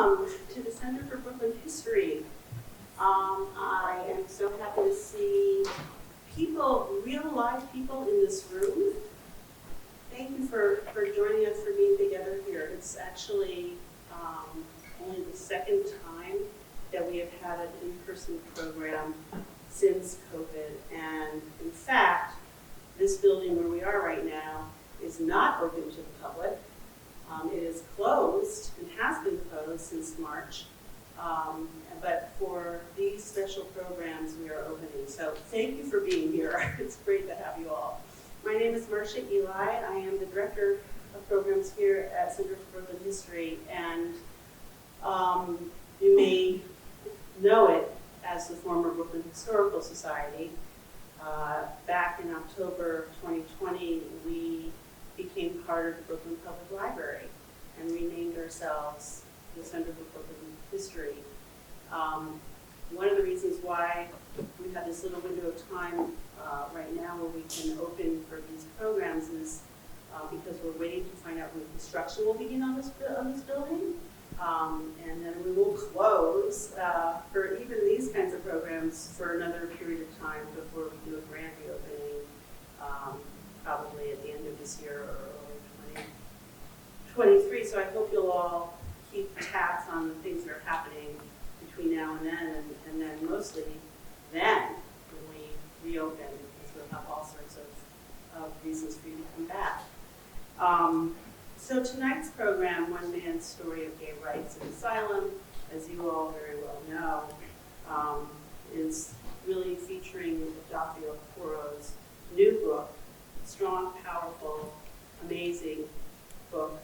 welcome to the Center for Brooklyn History. I am so happy to see people, real live people in this room. Thank you for joining us, for being together here. It's actually only the second time that we have had an in-person program since COVID. And in fact, this building where we are right now is not open to the public. It is closed and has been closed since March. But for these special programs, we are opening. So thank you for being here. It's great to have you all. My name is Marcia Eli. I am the Director of Programs here at Center for Brooklyn History. And you may know it as the former Brooklyn Historical Society. Back in October 2020, we became part of the Brooklyn Public Library and renamed ourselves the Center for Brooklyn History. One of the reasons why we have this little window of time right now where we can open for these programs is because we're waiting to find out when construction will begin on this building. And then we will close for even these kinds of programs for another period of time before we do a grand reopening, probably at the end of this year or early 2023. So I hope you'll all keep tabs on the things that are happening between now and then mostly then when we reopen, because we'll have all sorts of reasons for you to come back. So tonight's program, One Man's Story of Gay Rights and Asylum, as you all very well know, is really featuring Edafe Okporo's new book, strong, powerful, amazing book,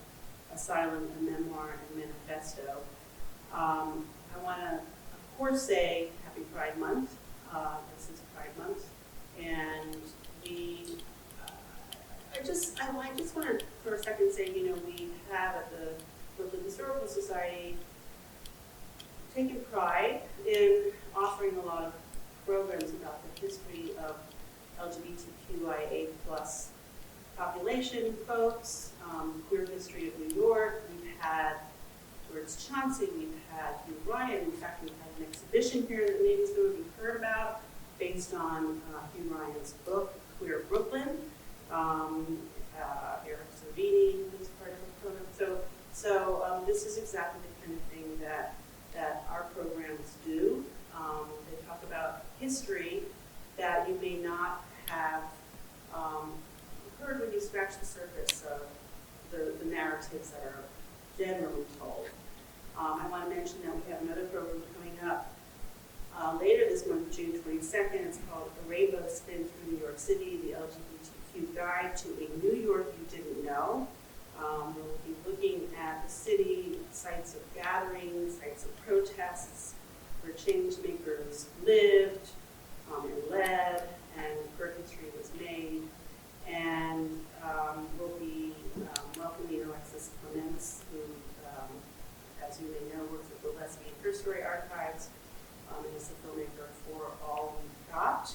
Asylum, a Memoir and Manifesto. I want to, of course, say Happy Pride Month. This is Pride Month, and I just want to, for a second, say, we have at the Brooklyn Historical Society taken pride in offering a lot of programs about the history of LGBTQIA+ population folks, queer history of New York. We've had George Chauncey, we've had Hugh Ryan. In fact, we've had an exhibition here that maybe some of you heard about based on Hugh Ryan's book, Queer Brooklyn. Eric Savini was part of the program. So this is exactly the kind of thing that our programs do. They talk about history that you may not have heard when you scratch the surface of the narratives that are generally told. I want to mention that we have another program coming up later this month, June 22nd. It's called The Rainbow Spin Through New York City, the LGBTQ Guide to a New York You Didn't Know. We'll be looking at the city, sites of gatherings, sites of protests, where change makers lived and led, and where history was made. And we'll be welcoming Alexis Clements, who, as you may know, works at the Lesbian Her Story Archives, and is the filmmaker for All We've Got.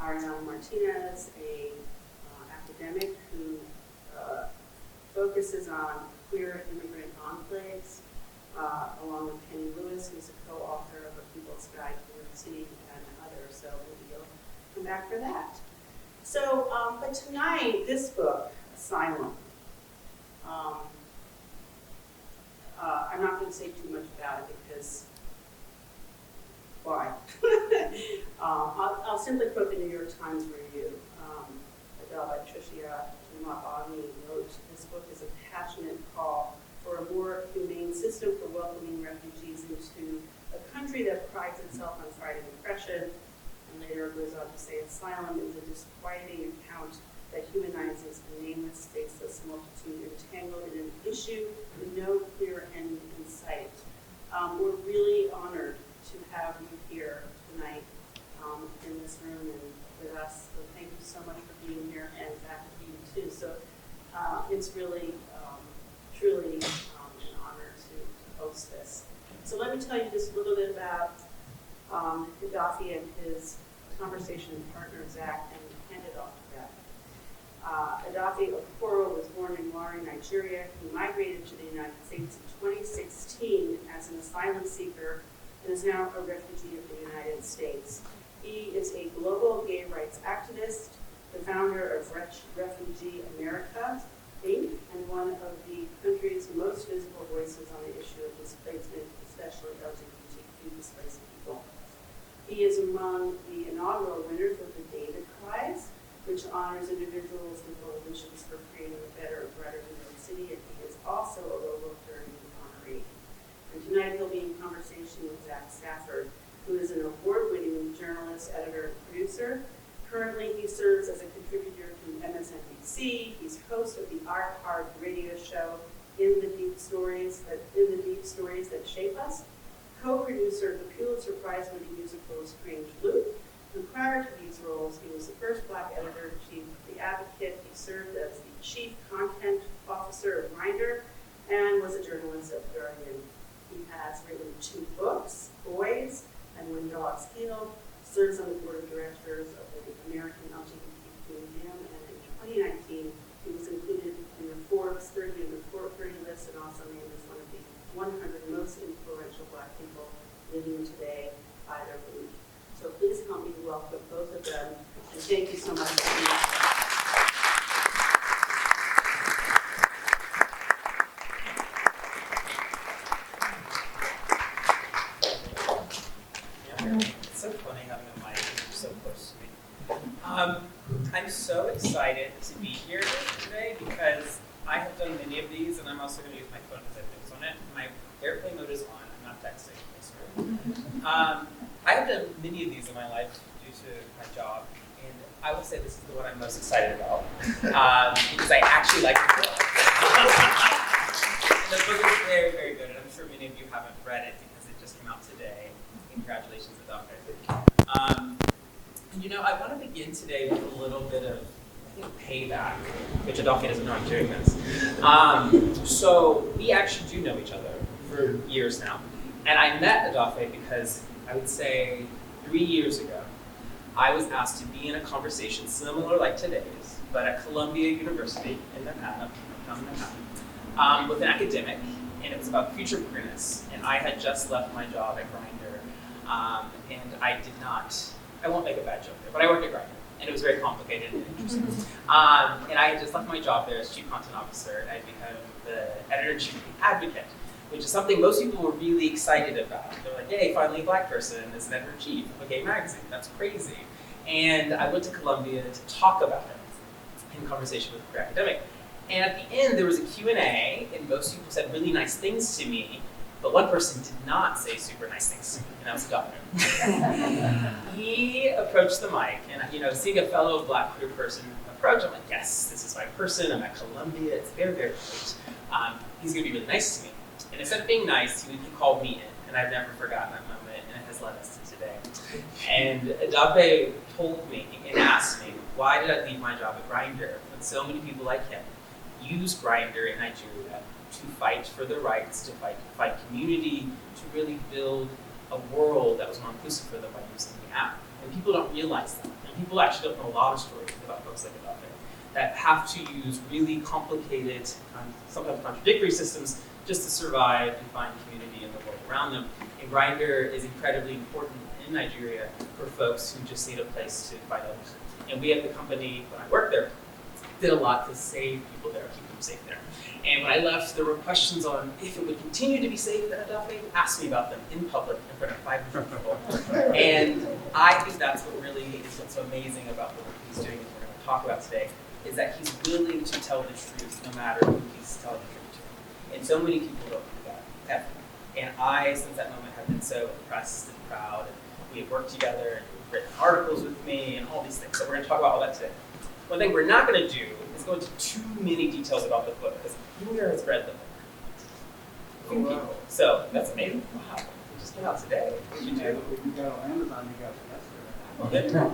Ariana Martinez, a academic who focuses on queer immigrant enclaves, along with Penny Lewis, who's a co-author of A People's Guide to New York City, and others. So maybe you'll come back for that. So, but tonight, this book, Asylum, I'm not going to say too much about it because, why? I'll simply quote the New York Times review. Adela Tricia Mabani wrote, "This book is a passionate call for a more humane system for welcoming refugees into a country that prides itself on fighting oppression." And later goes on to say, "Asylum is a disquieting account that humanizes a nameless, faceless multitude entangled in an issue with no clear end in sight." We're really honored to have you here tonight in this room and with us. So thank you so much for being here, and faculty too. So it's really, truly an honor to host this. So let me tell you just a little bit about Edafe and his conversation partner, Zach, and hand it off to them. Edafe Okporo was born in Warri, Nigeria. He migrated to the United States in 2016 as an asylum seeker and is now a refugee of the United States. He is a global gay rights activist, the founder of Refugee America, Inc., and one of the country's most visible voices on the issue of displacement, especially LGBTQ displaced people. He is among the inaugural winners of the David Prize, which honors individuals with coalitions for creating a better, brighter New York City, and he is also a Local 30 honoree. And tonight he'll be in conversation with Zach Stafford, who is an award-winning journalist, editor, and producer. Currently, he serves as a contributor to MSNBC. He's host of the Art Hard radio show In the Deep Stories That Shape Us, co-producer of the Pulitzer Prize-winning musical Strange Loop. And prior to these roles, he was the first Black editor-in-chief of The Advocate. He served as the chief content officer of Grindr and was a journalist at The Guardian. He has written 2 books, Boys and When Dogs Heal, serves on the board of directors of the American LGBTQ Museum, and in 2019, he was included in the Forbes 30 under 30 list and also named as one of the 100 most influential Black people living today by their belief. So please help me welcome both of them, and thank you so much for being here. It's so funny having a mic so close to me. I'm so excited to be here today because I have done many of these, and I'm also going to use my phone because I have notes on it. My airplane mode is on. I'm not texting. I have done many of these in my life due to my job, and I will say this is the one I'm most excited about because I actually like the book. And the book is very, very good, and I'm sure many of you haven't read it because it just came out today. Congratulations, Edafe. And you know, I want to begin today with a little bit of payback, which Edafe doesn't know I'm doing this. So we actually do know each other for years now. And I met Edafe because I would say 3 years ago, I was asked to be in a conversation similar like today's, but at Columbia University in Manhattan, with an academic, and it was about future queerness. And I had just left my job at Grindr, and I won't make a bad joke there, but I worked at Grindr, and it was very complicated and interesting. And I had just left my job there as chief content officer, and I'd become the editor-in-chief of The Advocate, which is something most people were really excited about. They're like, yay, finally a Black person is an editor-in-chief of a gay magazine. That's crazy. And I went to Columbia to talk about it in conversation with a queer academic. And at the end, there was a Q&A, and most people said really nice things to me, but one person did not say super nice things to me, and that was a doctor. He approached the mic, and seeing a fellow Black queer person approach, I'm like, yes, this is my person. I'm at Columbia. It's very, very great. He's going to be really nice to me. And instead of being nice, he called me in, and I've never forgotten that moment, and it has led us to today. And Edafe told me and asked me, why did I leave my job at Grindr when so many people like him use Grindr in Nigeria to fight for their rights, to fight community, to really build a world that was more inclusive for them by using the app. And people don't realize that. And people actually don't know a lot of stories about folks like Edafe that have to use really complicated, sometimes contradictory systems just to survive and find community in the world around them. And Grindr is incredibly important in Nigeria for folks who just need a place to find others. And we at the company, when I worked there, did a lot to save people there, keep them safe there. And when I left, there were questions on if it would continue to be safe that Edafe asked me about them in public in front of 500 people. And I think that's what really is what's so amazing about the work he's doing and we're going to talk about today, is that he's willing to tell the truth no matter who he's telling the truth to. And so many people don't do that, ever. And I, since that moment, have been so impressed and proud. And we have worked together, and you've written articles with me, and all these things. So we're going to talk about all that today. One thing we're not going to do is go into too many details about the book, because who here has read the book? Oh, wow. So that's amazing. Wow, we just came out today. What did you do? If you got on Amazon, you got it yesterday.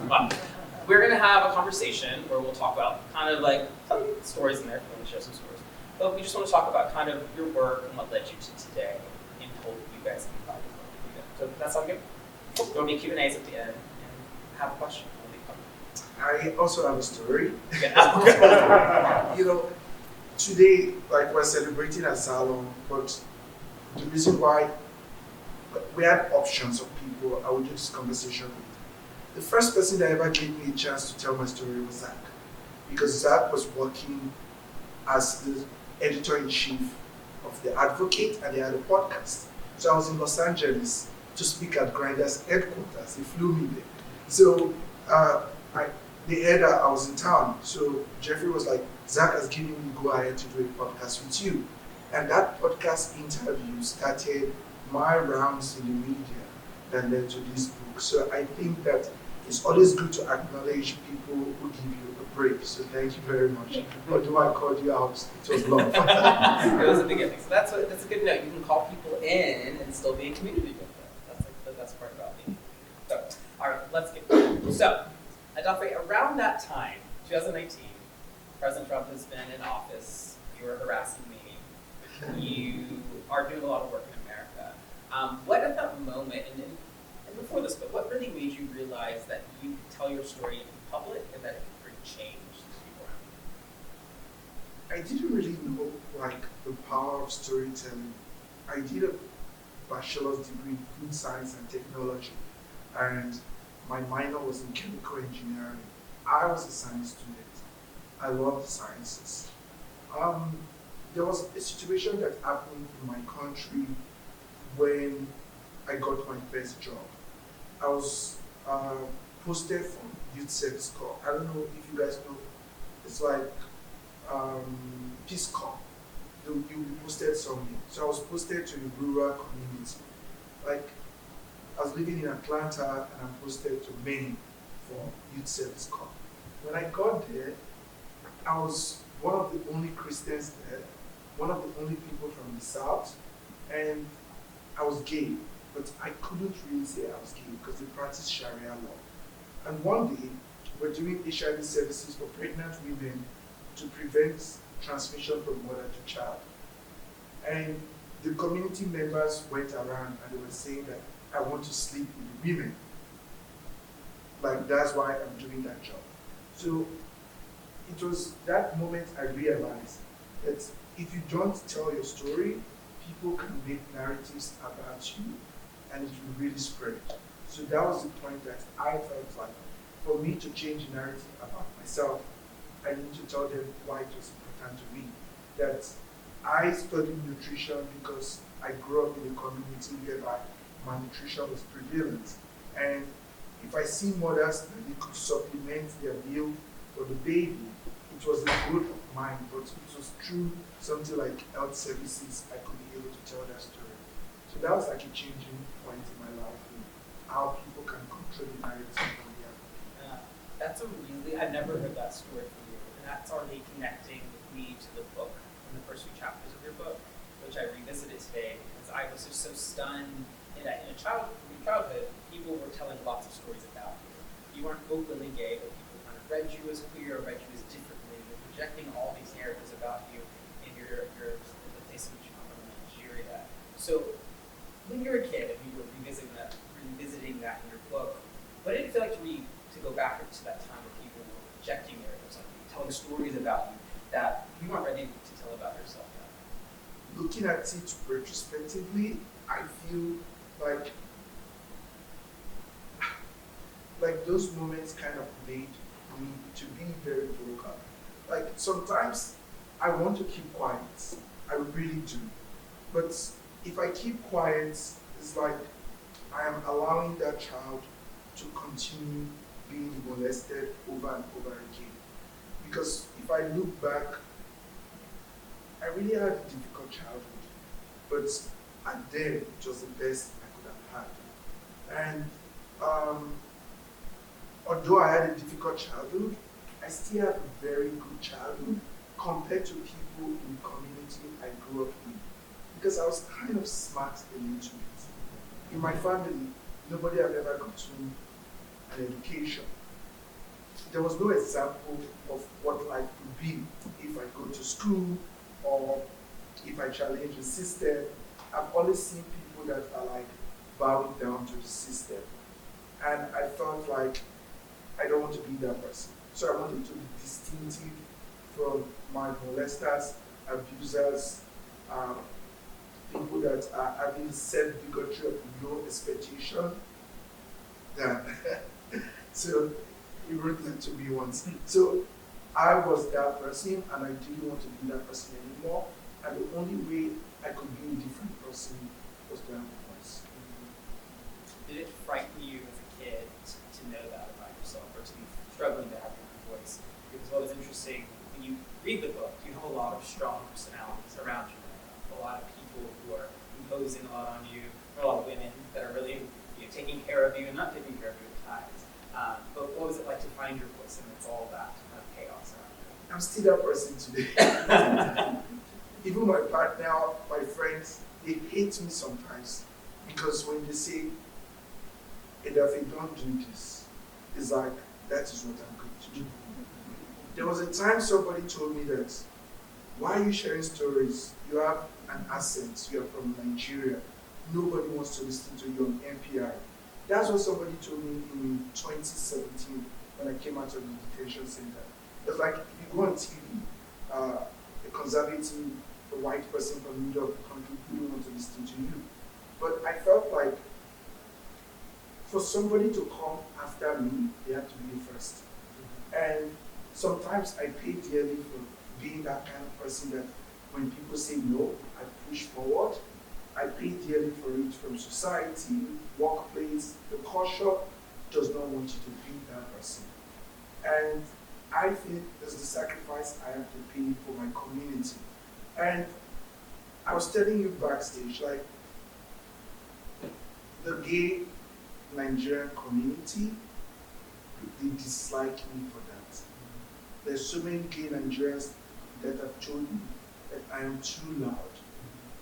Well, we're going to have a conversation where we'll talk about kind of like some stories in there, if you want to share some stories. But we just want to talk about kind of your work and what led you to today and told you guys can find it. So that's all good. There'll be Q&As at the end and have a question. I also have a story. Yeah. Today, like we're celebrating Asylum, but the reason why we had options of people I would do this conversation with. The first person that ever gave me a chance to tell my story was Zach, because Zach was working as the editor-in-chief of The Advocate, and they had a podcast. So I was in Los Angeles to speak at Grindr's headquarters. They flew me there. So they heard that I was in town. So Jeffrey was like, Zach has given me go ahead to do a podcast with you. And that podcast interview started my rounds in the media that led to this book. So I think that it's always good to acknowledge people who give you a break. So thank you very much. Although I called you out, it was love. It was a beginning. So that's a good note. You can call people in and still be in community with them. That's like the best part about me. So, all right, let's get going. So, Edafe, around that time, 2019, President Trump has been in office. You were harassing me. You are doing a lot of work in America. What at that moment, and before this, but what really made you realize that you could tell your story in public and that it could bring change to people around you? I didn't really know the power of storytelling. I did a bachelor's degree in food science and technology, and my minor was in chemical engineering. I was a science student. I loved the sciences. There was a situation that happened in my country when I got my first job. I was posted for Youth Service Corps. I don't know if you guys know. It's like Peace Corps. You'll be posted somewhere. So I was posted to a rural community. Like, I was living in Atlanta and I'm posted to Maine for Youth Service Corps. When I got there, I was one of the only Christians there, one of the only people from the South, and I was gay, but I couldn't really say I was gay because they practice Sharia law. And one day, we're doing HIV services for pregnant women to prevent transmission from mother to child. And the community members went around and they were saying that I want to sleep with the women. Like, that's why I'm doing that job. So it was that moment I realized that if you don't tell your story, people can make narratives about you and it will really spread. So that was the point that I felt like for me to change the narrative about myself, I need to tell them why it was important to me. That I studied nutrition because I grew up in a community whereby malnutrition was prevalent. And if I see mothers that they could supplement their meal for the baby, it was a goal of mine, but it was through something like health services I could be able to tell that story. So that was like a changing point in my life, and how people can control the narrative on the other. That's I've never heard that story from you, and that's already connecting with me to the book, in the first few chapters of your book, which I revisited today because I was just so stunned in your childhood, people were telling lots of stories about you. You weren't openly gay, but people kind of read you as queer, or read you as differently. They're projecting all these narratives about you in the place in which you come from, Nigeria. So when you were a kid and you were revisiting that in your book, what did it feel like to go back to that time where people were projecting narratives on you, telling stories about you that you weren't ready to tell about yourself yet? Looking at it retrospectively, I feel like those moments kind of made me to be very vocal. Like, sometimes I want to keep quiet. I really do. But if I keep quiet, it's like I am allowing that child to continue being molested over and over again. Because if I look back, I really had a difficult childhood. But at then, it was the best I could have had. And although I had a difficult childhood, I still had a very good childhood compared to people in the community I grew up in. Because I was kind of smart a little bit. In my family, nobody had ever gotten an education. There was no example of what life could be if I go to school or if I challenge the system. I've always seen people that are like bowing down to the system. And I felt like I don't want to be that person. So I wanted to be distinctive from my molesters, abusers, people that are having self-bigotry of low expectation than so he wrote that to me once. So I was that person and I didn't want to be that person anymore. And the only way I could be a different person was to have a voice. Did it frighten you as a kid to know that about yourself, or to be struggling to have your own voice? Because what was interesting, when you read the book, you have a lot of strong personalities around you. A lot of people who are imposing a lot on you. There are a lot of women that are really taking care of you and not taking care of you at times. But what was it like to find your voice amidst all that kind of chaos around you? I'm still that person today. Even my partner, my friends, they hate me sometimes because when they say, Edafe, don't do this, it's like, that is what I'm going to do. There was a time somebody told me that, why are you sharing stories? You have an accent, you are from Nigeria. Nobody wants to listen to you on NPR. That's what somebody told me in 2017 when I came out of the detention center. It's like, if you go on TV, a conservative, a white person from the middle of the country wouldn't want to listen to you. But I felt like for somebody to come after me, they have to be the first. And sometimes I pay dearly for being that kind of person that when people say no, I push forward. I pay dearly for it from society, workplace. The culture does not want you to be that person. And I think there's the sacrifice I have to pay for my community. And I was telling you backstage, like, the gay Nigerian community, they dislike me for that. There's so many gay Nigerians that have told me that I am too loud.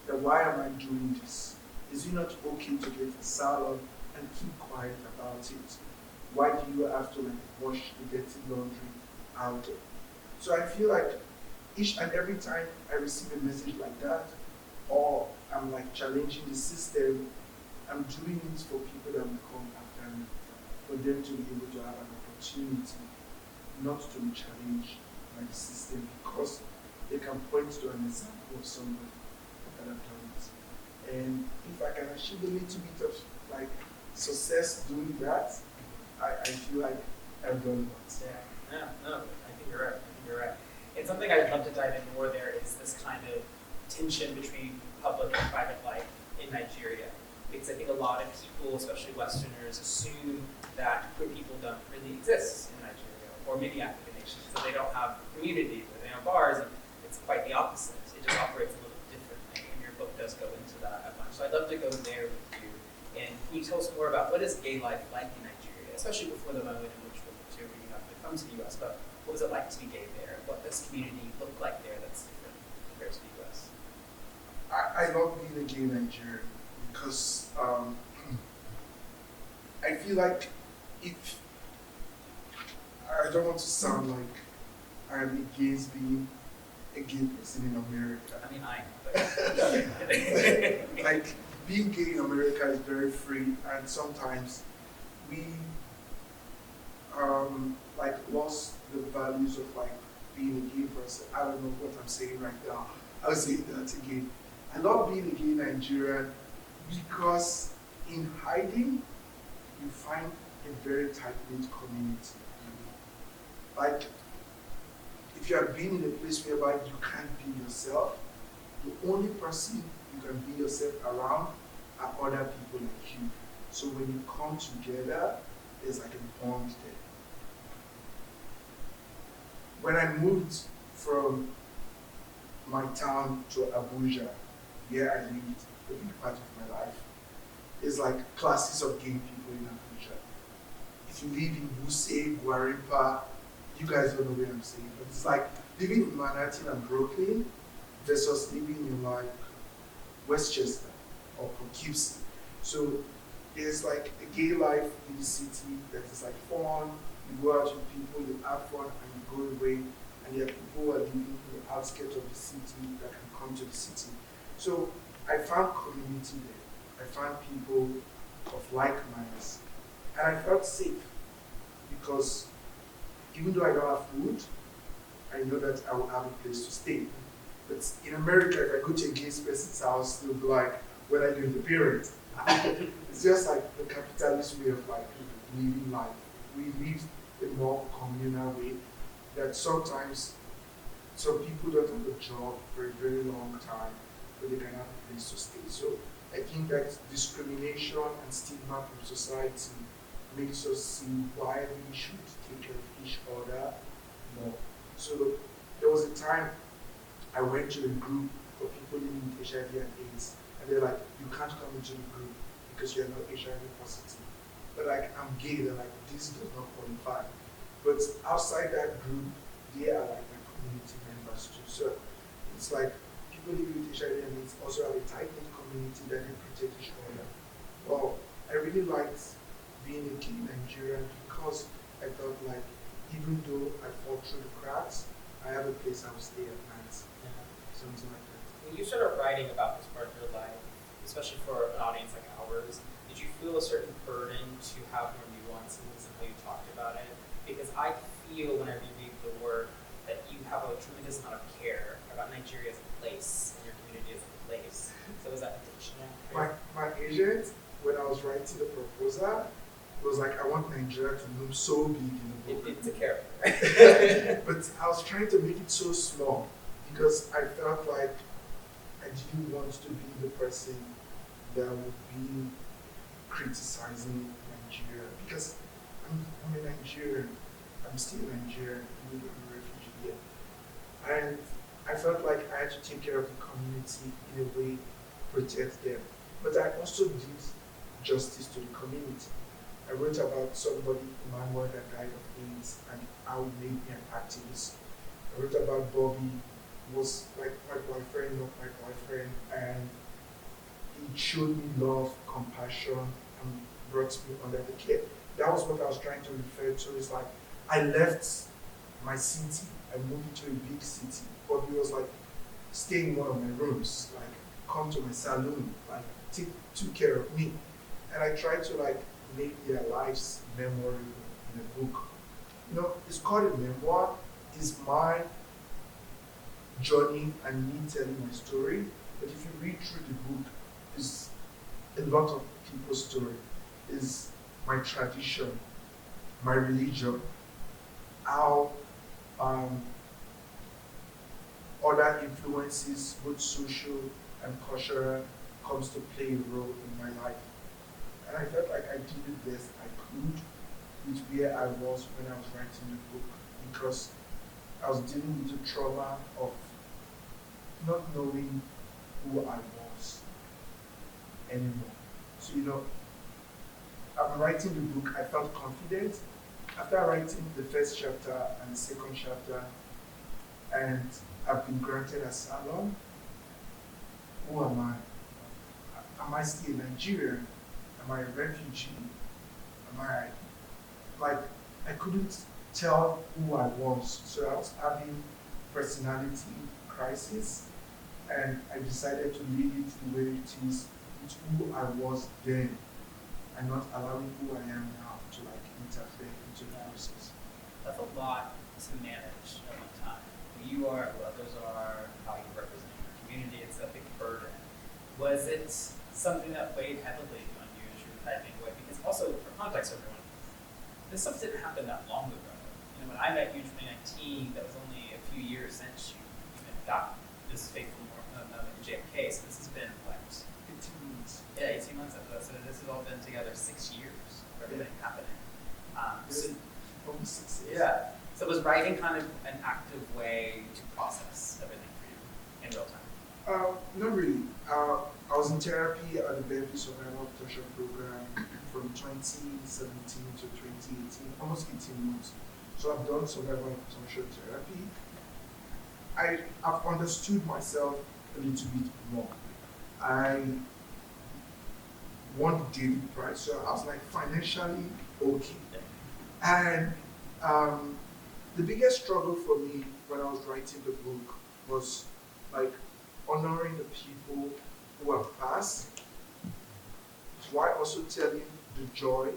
That why am I doing this? Is it not okay to get asylum and keep quiet about it? Why do you have to wash the dirty laundry out there? So I feel like each and every time I receive a message like that, or I'm challenging the system, I'm doing it for people that will come after me, for them to be able to have an opportunity not to be challenged by the system, because they can point to an example of somebody that have done it. And if I can achieve a little bit of success doing that, I feel like I've done that. Yeah, no, I think you're right. And something I'd love to dive in more there is this kind of tension between public and private life in Nigeria. Because I think a lot of people, especially Westerners, assume that queer people don't really exist in Nigeria, or maybe African nations, that they don't have communities, or they don't have bars, and it's quite the opposite. It just operates a little differently, and your book does go into that at much. So I'd love to go there with you. And can you tell us more about what is gay life like in Nigeria, especially before the moment in which you have to come to the US, but what was it like to be gay there? What does community look like there that's different compared to the US? I love being a gay Nigerian because I feel like if I don't want to sound like I'm against being a gay person in America. I mean, I know. Like, being gay in America is very free, and sometimes we lost the values of being a gay person. I don't know what I'm saying right now. I'll say that again. I love being a gay Nigerian because in hiding, you find a very tight-knit community. Like, if you have been in a place whereby you can't be yourself, the only person you can be yourself around are other people like you. So when you come together, there's like a bond there. When I moved from my town to Abuja, where I lived a big part of my life, it's like classes of gay people in Abuja. If you live in Wuse, Guarimpa, you guys don't know where I'm saying, but it's like living in Manhattan and Brooklyn versus living in Westchester or Poughkeepsie. So there's like a gay life in the city that is like fun. You go out with people, you have fun, and you go away. And there are people who are living in the outskirts of the city that can come to the city. So I found community there. I found people of like minds. And I felt safe because even though I don't have food, I know that I will have a place to stay. But in America, if I go to a gay person's house, they'll be like, when are you going to parent? It's just like the capitalist way of like living life. We live a more communal way that sometimes some people don't have a job for a very long time, but they can have a place to stay. So I think that discrimination and stigma from society makes us see why we should take care of each other more. So there was a time I went to a group for people living with HIV and AIDS, and they're like, you can't come into the group because you're not HIV positive. But like, I'm gay, they're like, this does not qualify. But outside that group, they are like my community members too. So it's like people living with HIV and AIDS also have a tight-knit community that they protect each other. Well, I really liked being a gay Nigerian because I felt like even though I fall through the cracks, I have a place I will stay at night. Something like that. When you started writing about this part of your life, especially for an audience like ours, did you feel a certain burden to have more nuances in how you talked about it? Because I feel when I reread the work that you have a tremendous amount of care about Nigeria as a place and your community as a place. So was that intentional? My agent, when I was writing the proposal, was like, I want Nigeria to loom so big in the book. It's a character. But I was trying to make it so small because I felt like I didn't want to be the person that would be criticizing Nigeria because I'm a Nigerian. I'm still a Nigerian, even though I'm a refugee here. And I felt like I had to take care of the community in a way, protect them. But I also did justice to the community. I wrote about somebody, Emmanuel, that died of AIDS and how it made me an activist. I wrote about Bobby, who was like my boyfriend, not my boyfriend, and he showed me love, compassion, and brought me under the care. That was what I was trying to refer to. It's like I left my city, I moved into a big city. Bobby was like, stay in one of my rooms, like come to my saloon, like took care of me. And I tried to like make their lives memorable in a book. You know, it's called a memoir. It's my journey and me telling my story. But if you read through the book, it's a lot of people's story. It's my tradition, my religion, how other influences, both social and cultural, comes to play a role in my life. And I felt like I did the best I could with where I was when I was writing the book because I was dealing with the trauma of not knowing who I was anymore. So, you know, after writing the book, I felt confident. After writing the first chapter and the second chapter, and I've been granted asylum, who am I? Am I still a Nigerian? Am I a refugee? Am I, like, I couldn't tell who I was. So I was having personality crisis, and I decided to leave it the way it is with who I was then, and not allowing who I am now to like interfere into the process. That's a lot to manage at one time. Who you are, who others are, how you represent your community, it's a big burden. Was it something that weighed heavily on you as you were typing away? Because also, for context, everyone, this stuff didn't happen that long ago. You know, when I met you in 2019, that was only a few years since you even got this faithful moment in JFK. So this has been, what? 18 months. Yeah, 18 months after that. So this has all been together 6 years of everything happening. So, Almost 6 years. yeah. So was writing kind of an active way to process everything for you in real time? Not really. I was in therapy at the Berkeley Survival Protection Program from 2017 to 2018, almost 18 months. So I've done survival protection therapy. I've understood myself a little bit more. I want the daily price, so I was like financially okay. And the biggest struggle for me when I was writing the book was like honoring the people who have passed, while also telling the joy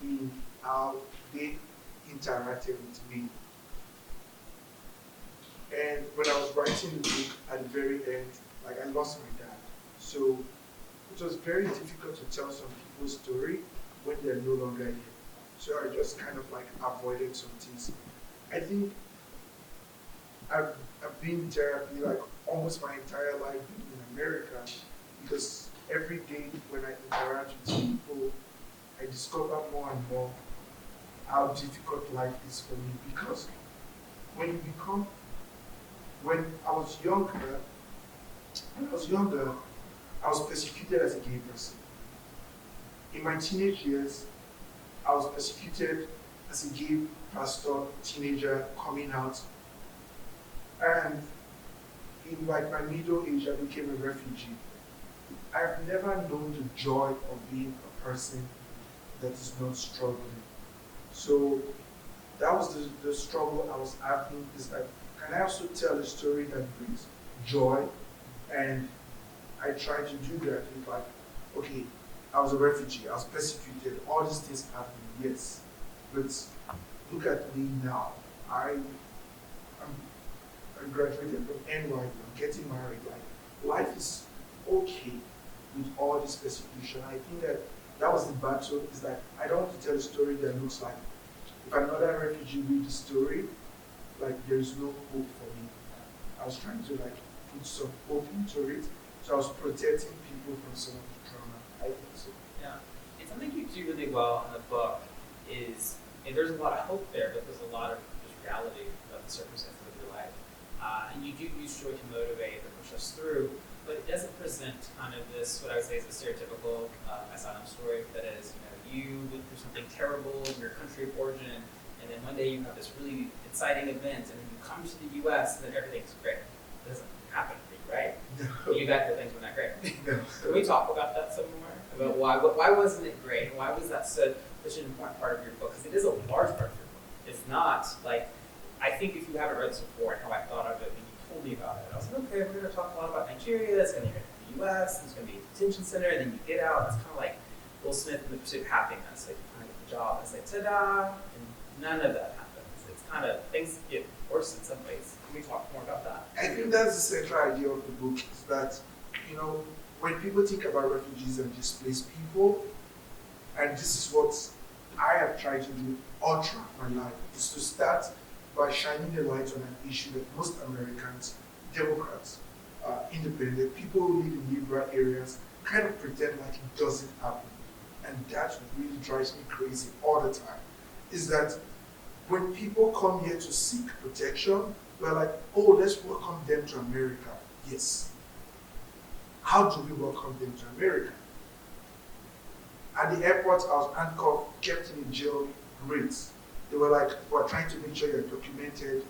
in how they interacted with me. And when I was writing the book, at the very end, like I lost my dad. So it was very difficult to tell some people's story when they're no longer here. So I just kind of like avoided some things. I think I've been in therapy like almost my entire life in America because every day when I interact with people, I discover more and more how difficult life is for me because when I was younger, I was persecuted as a gay person. In my teenage years, I was persecuted as a gay pastor, teenager, coming out. And in like my middle age, I became a refugee. I've never known the joy of being a person that is not struggling. So that was the struggle I was having, is like, can I also tell a story that brings joy? And I tried to do that with like, okay, I was a refugee, I was persecuted, all these things happened, yes. But look at me now. I graduated from NYU, I'm getting married. Like, life is okay with all this persecution. I think that was the battle, is that I don't want to tell a story that looks like, if another refugee reads the story, like there is no hope for me. I was trying to like put some hope into it. So I was protecting people from some of the trauma. I think so. Yeah. And something you do really well in the book is, and there's a lot of hope there, but there's a lot of just reality of the circumstances of your life. And you do use joy to motivate or push us through, but it doesn't present kind of this, what I would say is a stereotypical asylum story that is, you went through something terrible in your country of origin, and then one day you have this really exciting event, and then you come to the US, and then everything's great. It doesn't happen for you, right? No. You got the things were not great. No. Can we talk about that some more? About why wasn't it great? And why was that such an important part of your book? Because it is a large part of your book. It's not like, I think if you haven't read this before and how I thought of it when you told me about it, I was like, okay, we're going to talk a lot about Nigeria, it's going to be the US, there's going to be a detention center, and then you get out, it's kind of like Will Smith in The Pursuit of Happiness. Like, you kind of get the job, it's like, ta-da, and none of that happens. It's kind of, things get worse in some ways. Can we talk more about that? I think that's the central idea of the book, is that, when people think about refugees and displaced people, and this is what I have tried to do all throughout my life, is to start by shining the light on an issue that most Americans, Democrats, independent, people who live in liberal areas, kind of pretend like it doesn't happen. And that really drives me crazy all the time, is that when people come here to seek protection, we're like, oh, let's welcome them to America. Yes. How do we welcome them to America? At the airport, I was handcuffed, kept in a jail, great. They were like, we're trying to make sure you're documented,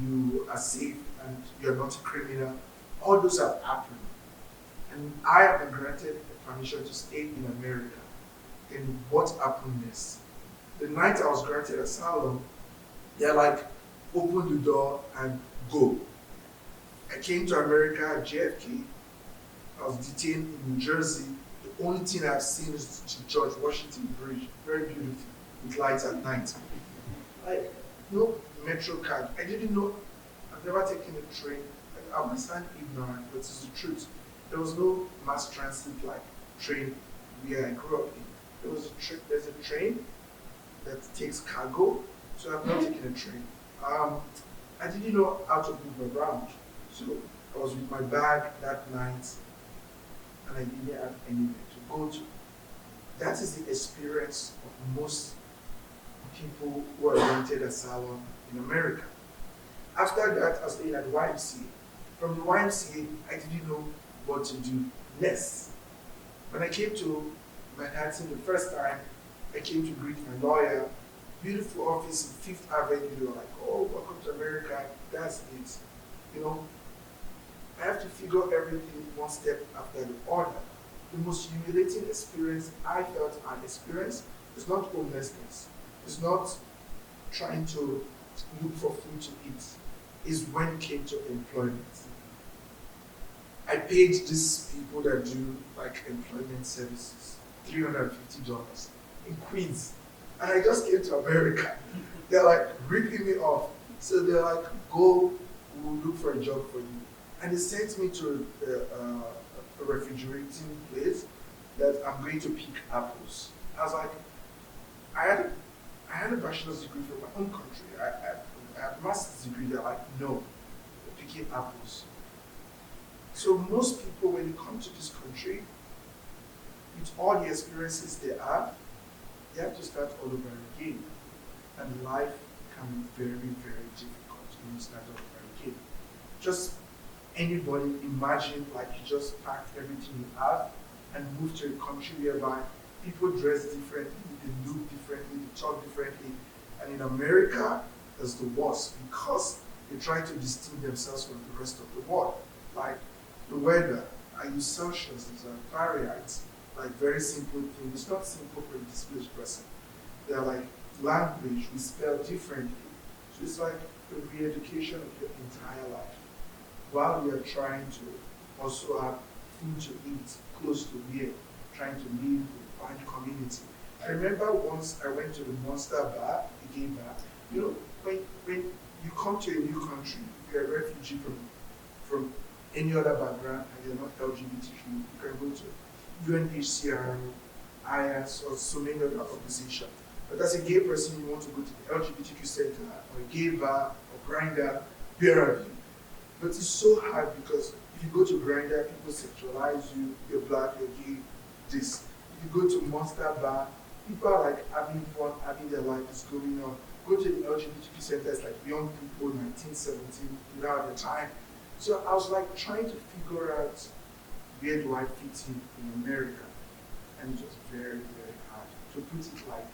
you are safe, and you're not a criminal. All those have happened. And I have been granted the permission to stay in America. And what happened next? The night I was granted asylum, they're like, open the door and go. I came to America at JFK. I was detained in New Jersey. The only thing I've seen is the George Washington Bridge, very beautiful, with lights at night. Like, no metro card. I didn't know, I've never taken a train. Like, I might sound ignorant, but it's the truth. There was no mass transit like train where I grew up in. There's a train that takes cargo, so I've not taken a train. I didn't know how to move around, so I was with my bag that night, and I didn't have anywhere to go to. That is the experience of most people who are granted asylum in America. After that, I was staying at the YMCA. From the YMCA, I didn't know what to do next. When I came to Manhattan the first time, I came to greet my lawyer. Beautiful office in Fifth Avenue. They were like, oh, welcome to America. That's it. I have to figure everything one step after the other. The most humiliating experience I felt I experienced is not homelessness. It's not trying to look for food to eat. It's when it came to employment. I paid these people that do like employment services $350 in Queens. And I just came to America. They're like ripping me off. So they're like, go we'll look for a job for you. And they sent me to a refrigerating place that I'm going to pick apples. I was like, I had a bachelor's degree from my own country. I had a master's degree. They're like, no, you're picking apples. So most people, when you come to this country, with all the experiences they have to start all over again. And life can be very, very difficult when you start all over again. Just anybody imagine like you just packed everything you have and moved to a country whereby people dress differently, they look differently, they talk differently. And in America, that's the worst because they try to distinguish themselves from the rest of the world. Like the weather, I use Celsius, it's a Fahrenheit, like very simple thing. It's not simple for a displaced person. They're like language, we spell differently. So it's like the re-education of your entire life. While we are trying to also have food to eat, close to here, trying to live with find community. I remember once I went to the Monster Bar, the gay bar. You know, when you come to a new country, if you're a refugee from any other background and you're not LGBTQ, you can go to UNHCR, IAS, or so many other organizations. But as a gay person, you want to go to the LGBTQ center, or a gay bar, or Grindr, where are you? But it's so hard because if you go to Grindr, people sexualize you, you're black, you're gay, this. If you go to Monster Bar, people are like having fun, having their life is going on. Go to the LGBTQ centers like young people, 19, 17, without the time. So I was like trying to figure out where do I fit in America. And it was very, very hard to put it like.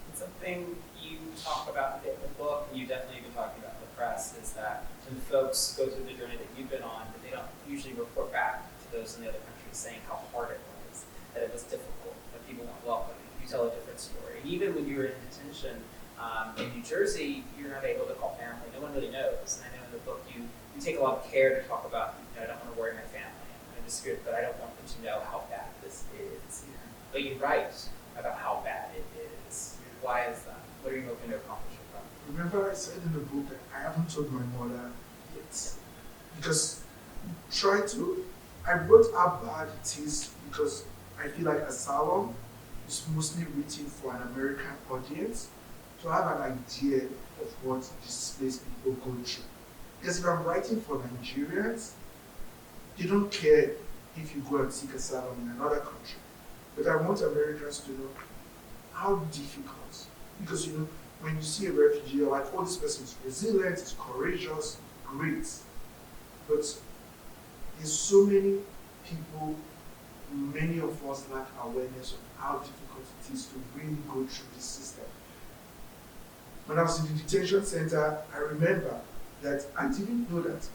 It's something you talk about in the book, and you definitely been talking about in the press, is that when folks go through the journey that you've been on, that they don't usually report back to those in the other countries saying how hard it was, that it was difficult, that people weren't welcoming. You tell a different story. And even when you were in detention in New Jersey, you're not able to call family. No one really knows. And I know in the book you take a lot of care to talk about, I don't want to worry my family. I'm just good, but I don't want them to know how bad this is. But you write about how bad it is. Why is that? What are you hoping to accomplish with that? Remember I said in the book that I haven't told my mother yet. Because I wrote how bad it is because I feel like Asylum is mostly written for an American audience to have an idea of what displaced people go through. Because if I'm writing for Nigerians, they don't care if you go and seek asylum in another country. But I want Americans to know how difficult. Because when you see a refugee, you're like, oh, this person is resilient, is courageous, great. But there's so many people, many of us lack awareness of how difficult it is to really go through this system. When I was in the detention center, I remember that I didn't know that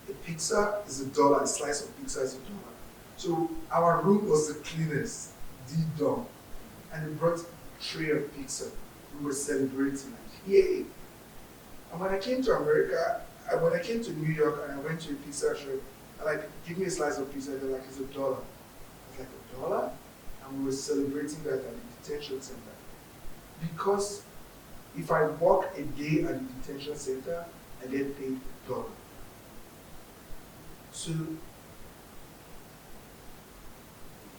a pizza is $1, a slice of pizza is $1. So our room was the cleanest, deep down. And they brought a tray of pizza. We were celebrating, like, yay! And when I came to America, when I came to New York and I went to a pizza shop, I like, give me a slice of pizza, they're like, it's $1. I was like, $1? And we were celebrating that at the detention center. Because if I work a day at the detention center, I get paid $1. So,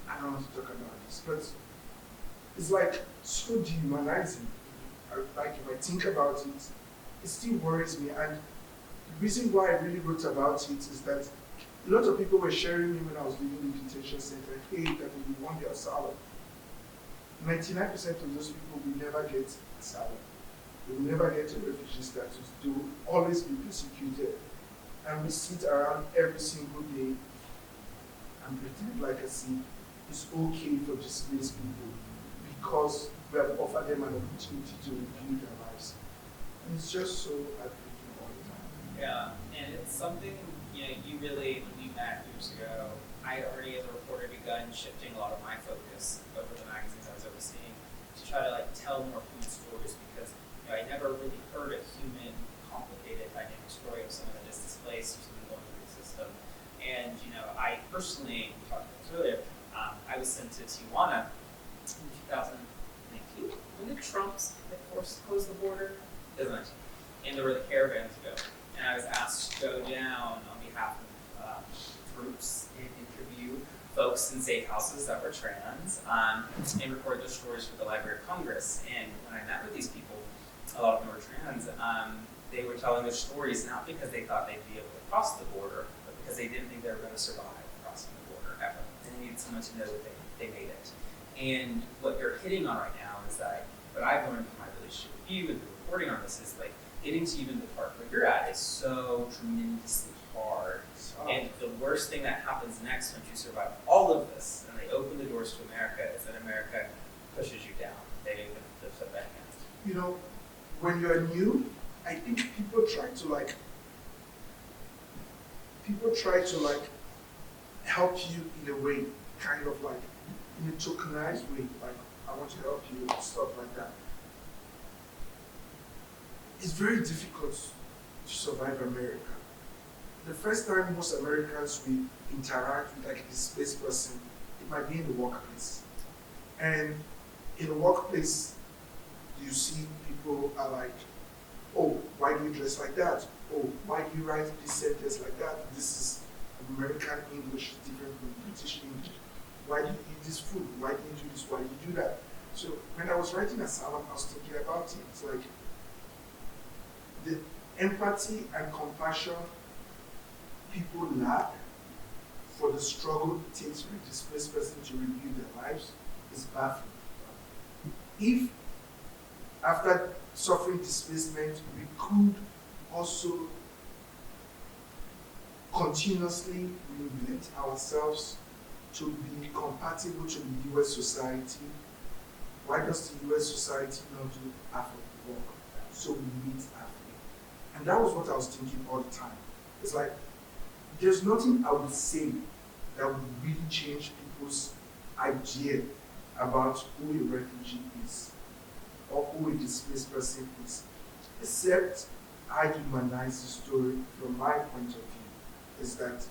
I don't want to talk about this, but it's like so dehumanizing. Like if I think about it, it still worries me. And the reason why I really wrote about it is that a lot of people were sharing me when I was leaving the detention center, hey, that we want the asylum. 99% of those people will never get asylum. They will never get a refugee status. They will always be persecuted. And we sit around every single day and pretend like as if it's okay for displaced people because we have offered them an opportunity to rebuild their lives. And it's just so heartbreaking all the time. Yeah, and it's something, you really, when we met years ago, I had already as a reporter begun shifting a lot of my focus over the magazines I was overseeing to try to tell more human stories because I never really heard a human, complicated, dynamic story of someone that is displaced or someone going through the system. And I personally, we talked about this earlier, I was sent to Tijuana in 2019. When did Trump close the border? 2019. And there were the caravans ago. And and I was asked to go down on behalf of groups and interview folks in safe houses that were trans, and record their stories for the Library of Congress. And when I met with these people, a lot of them were trans, they were telling their stories not because they thought they'd be able to cross the border, but because they didn't think they were going to survive crossing the border ever. And they needed someone to know that they made it. And what you're hitting on right now is that what I've learned from my relationship with you and the reporting on this is like getting to even the part where you're at is so tremendously hard. And the worst thing that happens next once you survive all of this and they open the doors to America is that America pushes you down. They flip that hand. You know, when you're new, I think people try to help you in a way, kind of like in a tokenized way, like I want to help you, stuff like that. It's very difficult to survive America. The first time most Americans will interact with like a displaced person, it might be in the workplace. And in the workplace, you see people are like, oh, why do you dress like that? Oh, why do you write this sentence like that? This is American English, different from British English. Why do you eat this food? Why do you do this? Why do you do that? So when I was writing Asylum, I was thinking about it. It's like the empathy and compassion people lack for the struggle it takes for a displaced person to rebuild their lives is baffling. If after suffering displacement, we could also continuously reinvent ourselves to be compatible to the US society, why does the US society not do half of the work? So we meet halfway. And that was what I was thinking all the time. It's like, there's nothing I would say that would really change people's idea about who a refugee is or who a displaced person is, except I humanize the story from my point of view, is that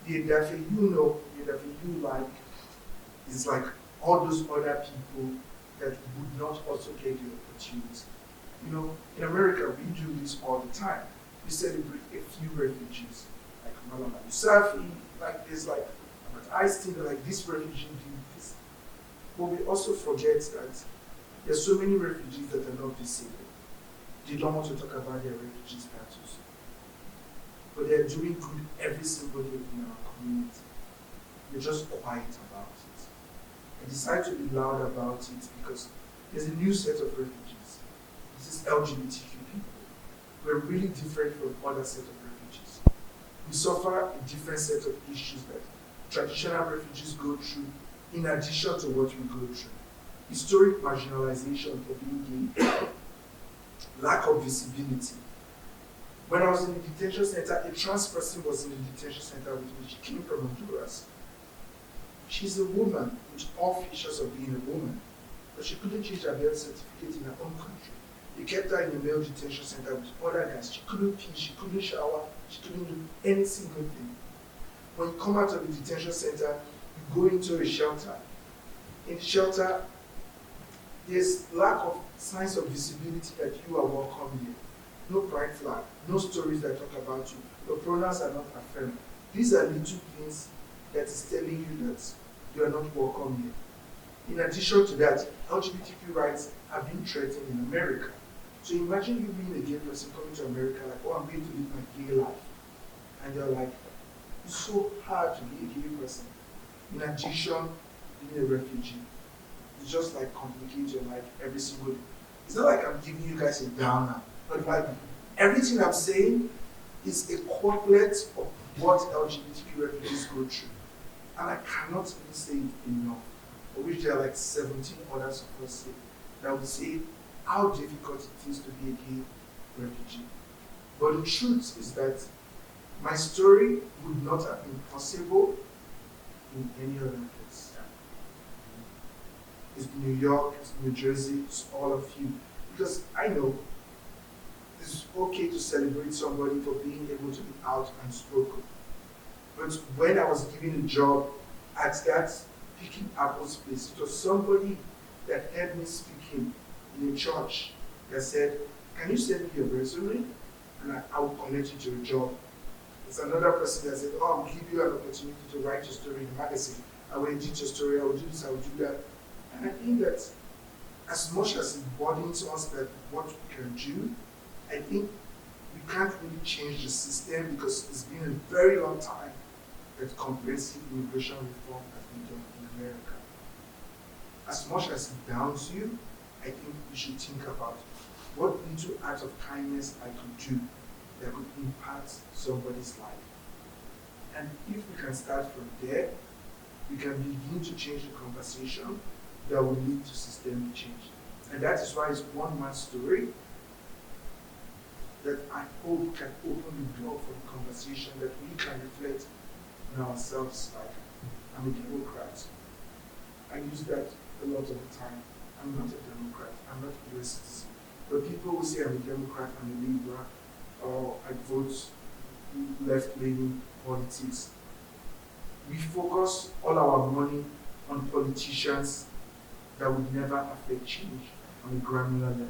the Edafe you know, the Edafe you like, is like all those other people that would not also get the opportunity. You know, in America, we do this all the time. We celebrate a few refugees, like Malama Yousafzai, like there's like Einstein, like this refugee did this. But we also forget that there's so many refugees that are not visible. They don't want to talk about their refugee status. But they're doing good every single day in our community. They're just quiet about it. I decided to be loud about it because there's a new set of refugees. This is LGBTQ people. We're really different from other set of refugees. We suffer a different set of issues that traditional refugees go through in addition to what we go through. Historic marginalization for being gay, lack of visibility. When I was in the detention center, a trans person was in the detention center with me. She came from Honduras. She's a woman with all features of being a woman, but she couldn't change her birth certificate in her own country. They kept her in a male detention center with other guys. She couldn't pee, she couldn't shower, she couldn't do any single thing. When you come out of the detention center, you go into a shelter. In the shelter, there's lack of signs of visibility that you are welcome here. No pride flag, no stories that talk about you. Your pronouns are not affirmed. These are little things that is telling you that you are not welcome here. In addition to that, LGBTQ rights have been threatened in America. So imagine you being a gay person coming to America, like, oh, I'm going to live my gay life. And you're like, it's so hard to be a gay person. In addition, being a refugee, it's just like complicates your life every single day. It's not like I'm giving you guys a downer, but like everything I'm saying is a quadlet of what LGBTQ refugees go through. And I cannot even say it enough. For which there are like 17 others of us here that would say how difficult it is to be a gay refugee. But the truth is that my story would not have been possible in any other place. It's New York, it's New Jersey, it's all of you. Because I know it's okay to celebrate somebody for being able to be out and spoken. But when I was given a job at that picking apples place, it was somebody that heard me speaking in a church that said, can you send me your resume? and I will connect you to a job. There's another person that said, oh, I'll give you an opportunity to write your story in the magazine. I will edit your story, I will do this, I will do that. And I think that as much as it burdens us that what we can do, I think we can't really change the system because it's been a very long time that comprehensive immigration reform has been done in America. As much as it downs you, I think you should think about what little act of kindness I could do that could impact somebody's life. And if we can start from there, we can begin to change the conversation that will lead to systemic change. And that is why it's one man's story that I hope can open the door for the conversation that we can reflect on ourselves. Like, I'm a Democrat. I use that a lot of the time. I'm not a Democrat. I'm not a US citizen. But people will say I'm a Democrat, I'm a liberal, or I vote left-leaning politics. We focus all our money on politicians that would never affect change on a granular level.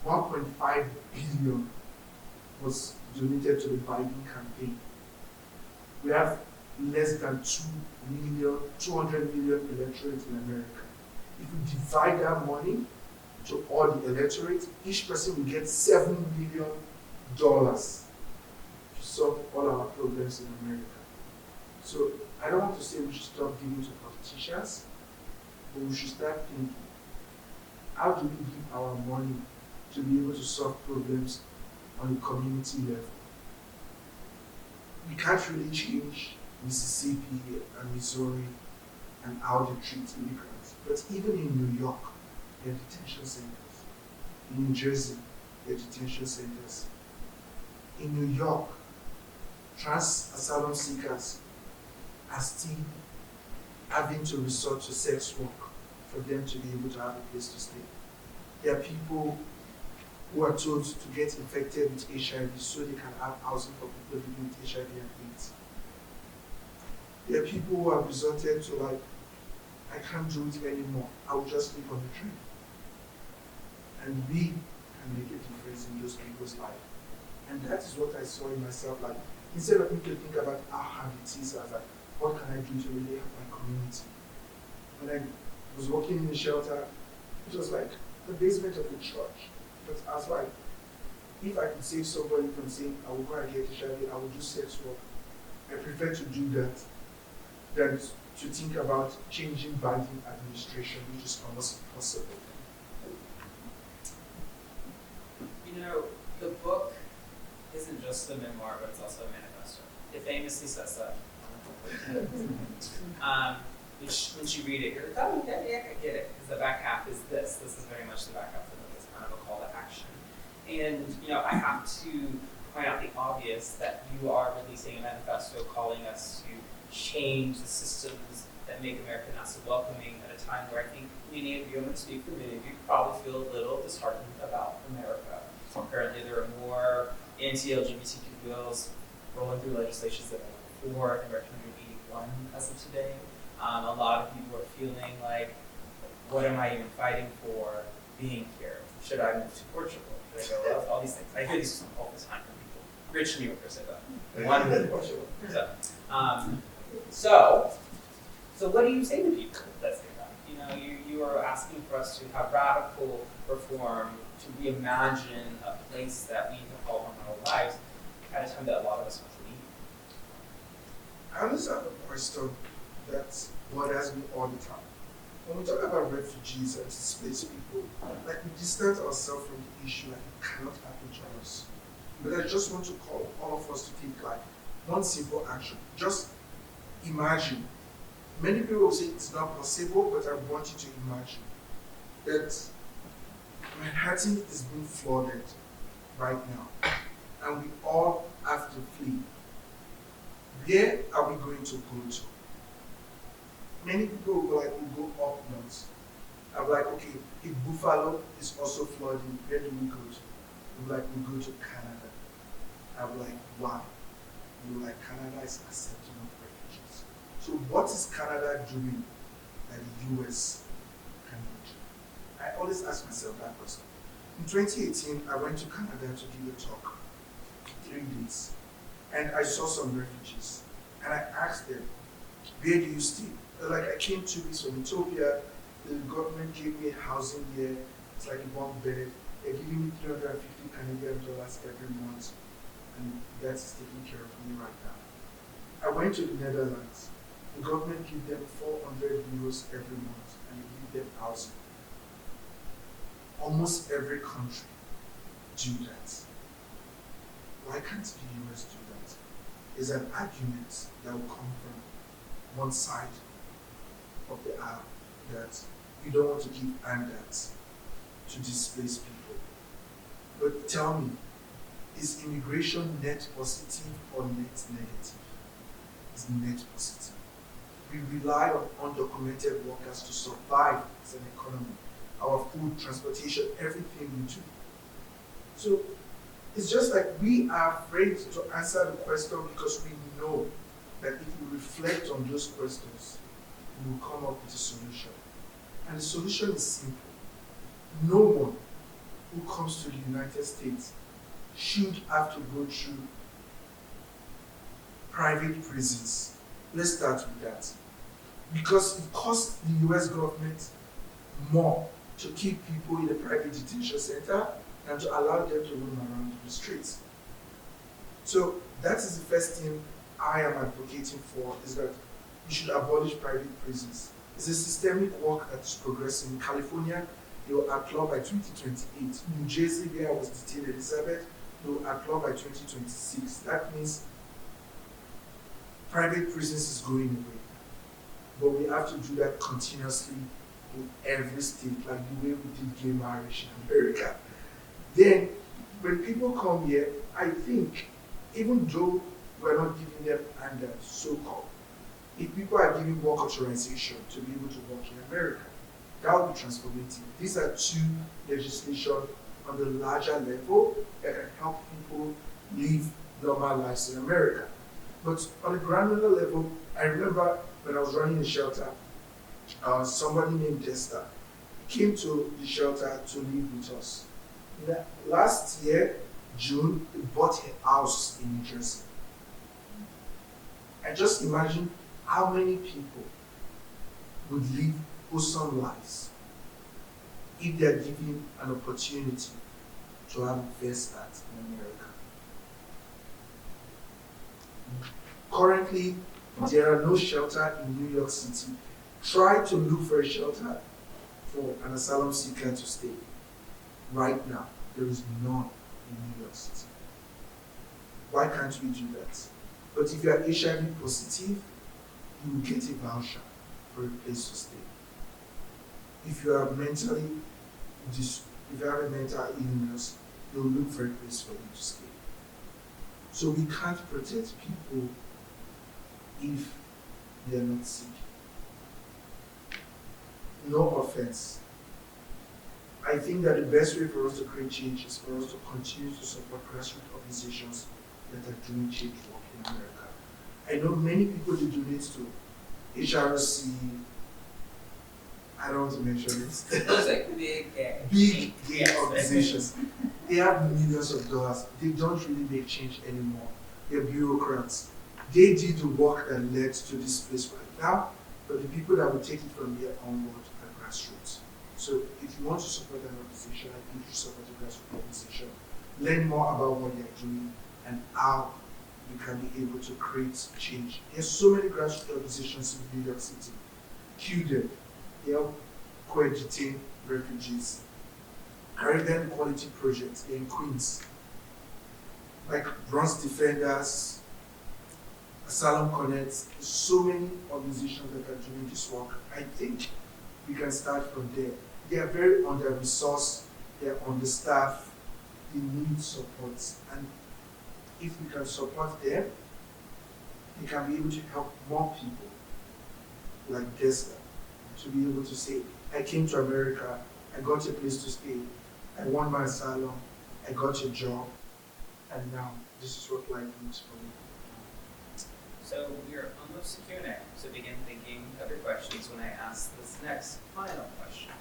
1.5 billion was donated to the Biden campaign. We have less than 200 million electorate in America. If we divide that money to all the electorate, each person will get $7 million to solve all our problems in America. So I don't want to say we should stop giving to politicians, but we should start thinking, how do we give our money to be able to solve problems on a community level? We can't really change Mississippi and Missouri and how they treat immigrants. But even in New York, there are detention centers. In New Jersey, there are detention centers. In New York, trans asylum seekers are still having to resort to sex work for them to be able to have a place to stay. There are people who are told to get infected with HIV so they can have housing for people living with HIV and AIDS. There are people who have resorted to like, I can't do it anymore, I will just sleep on the train. And we can make a difference in those people's life. And that is what I saw in myself. Like, instead of me to think about how hard it is, I was like, what can I do to really help my community? When I was working in the shelter, it was like the basement of the church. But I was like, if I could save somebody from saying, I will go and get HIV, I will do sex work. I prefer to do that than to think about changing Biden administration, which is almost impossible. You know, the book isn't just a memoir, but it's also a manifesto. It famously says that. Once you read it, you're like, oh, yeah, I get it. Because the back half is this. This is very much the back half of the book. It's kind of a call to action. And, you know, I have to point out the obvious that you are releasing a manifesto calling us to change the systems that make America not so welcoming at a time where I think many of you, I'm going to speak for many of you, probably feel a little disheartened about America. Currently, there are more anti-LGBTQ bills rolling through legislations than ever before. There are 181 as of today. A lot of people are feeling like, what am I even fighting for being here? Should I move to Portugal? Should I go? All these things. I hear these all the time from people. Rich New Yorkers say that. One move to Portugal. So what do you say to people that say that? You know, you are asking for us to have radical reform, to reimagine a place that we have called home in our lives at a time that a lot of us want to leave. I always have a question that bothers me all the time. When we talk about refugees and displaced people, like we distance ourselves from the issue and it cannot happen to us. But I just want to call all of us to take like one simple action. Just imagine. Many people will say it's not possible, but I want you to imagine that Manhattan is being flooded right now, and we all have to flee. Where are we going to go to? Many people will go like, we go up north. I'm like, okay, if Buffalo is also flooding, where do we go to? We're like, we go to Canada. I'm like, why? We're like, Canada is accepting of refugees. So what is Canada doing that the US can do? I always ask myself that question. In 2018, I went to Canada to give a talk. 3 days, and I saw some refugees, and I asked them, where do you stay? They're like, I came 2 weeks from Ethiopia, the government gave me housing here, it's like a 1 bed, they're giving me $350 Canadian every month, and that's taking care of me right now. I went to the Netherlands, the government gave them 400 euros every month, and they give them housing. Almost every country do that. Why can't the US do that? Is an argument that will come from one side of the aisle that you don't want to give handouts to displaced people. But tell me, is immigration net positive or net negative? It's net positive. We rely on undocumented workers to survive as an economy. Our food, transportation, everything we do. So it's just like we are afraid to answer the question because we know that if we reflect on those questions, we will come up with a solution. And the solution is simple. No one who comes to the United States should have to go through private prisons. Let's start with that. Because it costs the US government more to keep people in a private detention center than to allow them to roam around the streets. So that is the first thing I am advocating for, is that we should abolish private prisons. It's a systemic work that is progressing. In California, they will outlaw by 2028. New Jersey, where I was detained, Elizabeth, they will outlaw by 2026. That means private prisons is going away. But we have to do that continuously in every state, like the way we did gay marriage in America. Then, when people come here, I think, even though we're not giving them handouts, so-called, if people are giving work authorization to be able to work in America, that will be transformative. These are 2 legislation on the larger level that can help people live normal lives in America. But on a granular level, I remember when I was running a shelter, somebody named Desta came to the shelter to live with us. Last year, June, he bought a house in New Jersey. And just imagine how many people would live wholesome lives if they are given an opportunity to have a fair start in America. Currently, there are no shelters in New York City. Try to look for a shelter for an asylum seeker to stay. Right now, there is none in New York City. Why can't we do that? But if you are HIV positive, you will get a voucher for a place to stay. If you are mentally, if you have a mental illness, they'll look for a place for you to stay. So we can't protect people if they are not sick. No offense. I think that the best way for us to create change is for us to continue to support grassroots organizations that are doing change work in America. I know many people that donate to HRC. I don't want to mention it. Those like big Big organizations. They have millions of dollars. They don't really make change anymore. They're bureaucrats. They did the work that led to this place right now, but the people that will take it from here onward are grassroots. So if you want to support an organization, I think you should support a grassroots organization. Learn more about what they're doing and how you can be able to create change. There's so many grassroots organizations in New York City. QDEP, they help co-detain refugees. Caribbean Equality Project, they're in Queens. Like Bronze Defenders, Asylum Connect, so many organizations that are doing this work. I think we can start from there. They are very under-resourced, they are understaffed, they need support. And if we can support them, they can be able to help more people like Desta to be able to say, I came to America, I got a place to stay, I won my asylum, I got a job, and now this is what life looks for me. So we're almost to Q&A, so begin thinking of your questions when I ask this next final question.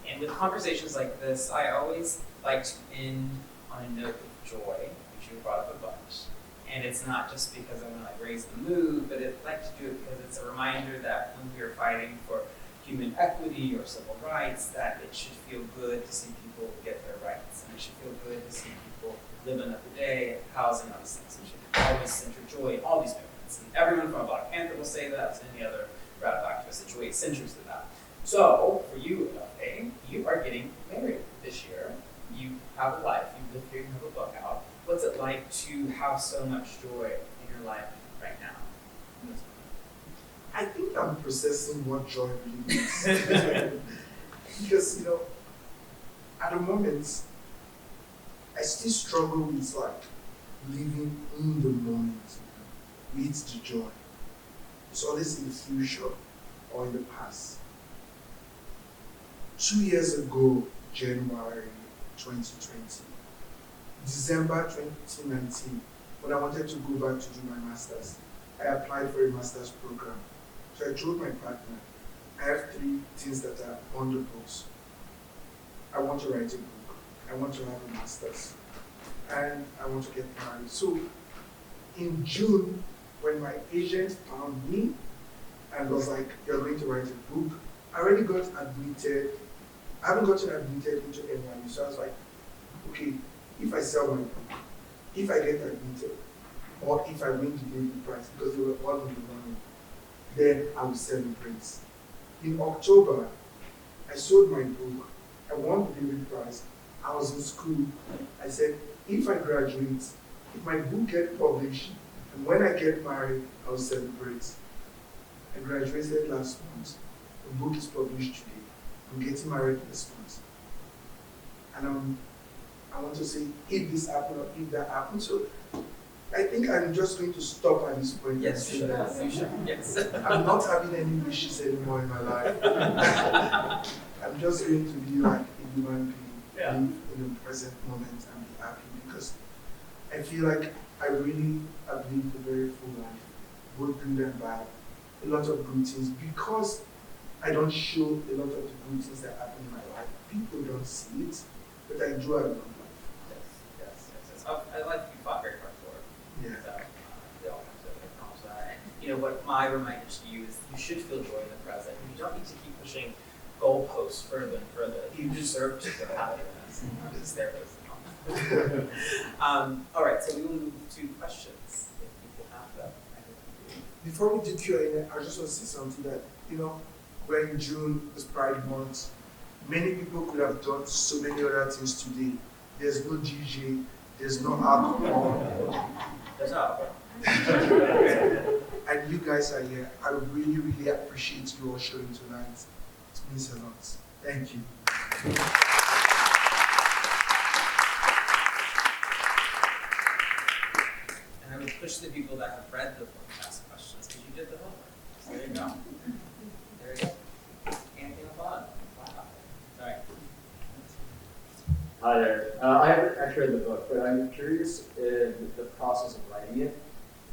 And with conversations like this, I always like to end on a note of joy, which you brought up a bunch. And it's not just because I want to like raise the mood, but I'd like to do it because it's a reminder that when we are fighting for human equity or civil rights, that it should feel good to see people get their rights, and it should feel good to see people live another day, housing, all these things. We should always center joy in all these movements. And everyone from Black Panther will say that, and any other radical activist, that joy centers to that. So, for you, Edafe, you are getting married this year. You have a life, you live here, you have a book out. What's it like to have so much joy in your life right now? I think I'm processing what joy really is. Because, at the moment, I still struggle with like living in the moment with the joy. It's always in the future or in the past. 2 years ago, January 2020, December 2019, when I wanted to go back to do my master's, I applied for a master's program. So I told my partner, I have 3 things that are on the books. I want to write a book, I want to have a master's, and I want to get married. So in June, when my agent found me and was like, you're going to write a book, I already got admitted. I haven't gotten admitted into NYU, so I was like, okay, if I sell my book, if I get admitted, or if I win the Daily Prize, because they were all in the running, then I will celebrate. In October, I sold my book, I won the Daily Prize, I was in school, I said, if I graduate, if my book gets published, and when I get married, I will celebrate. I graduated last month, the book is published today. I'm getting married this month. And I want to say, if this happens or if that happens. So I think I'm just going to stop at this point. Yes, you should. Yes. I'm not having any wishes anymore in my life. I'm just going to be like a human being, live in the present moment and be happy, because I feel like I really have lived a very full life, both good and bad, a lot of good things, because I don't show a lot of the good things that happen in my life. People don't see it, but I do have a long life. Yes. I like you fought very hard for it. Yeah. So they all have to acknowledge that. And what my reminder to you is you should feel joy in the present. You don't need to keep pushing goalposts further and further. You deserve to feel happiness. It's there. All right, so we will move to questions if people have them. Before we do Q&A, I just want to say something that, we're in June, it's Pride Month. Many people could have done so many other things today. There's no DJ, there's no alcohol. There's not. And you guys are here. I really, really appreciate you all showing tonight. It means a lot. Thank you. And I would push the people that have read the book to ask questions, because you did the homework. So there you go. There you go. Anything upon? Wow. Sorry. Hi there. I haven't actually read the book, but I'm curious in the process of writing it.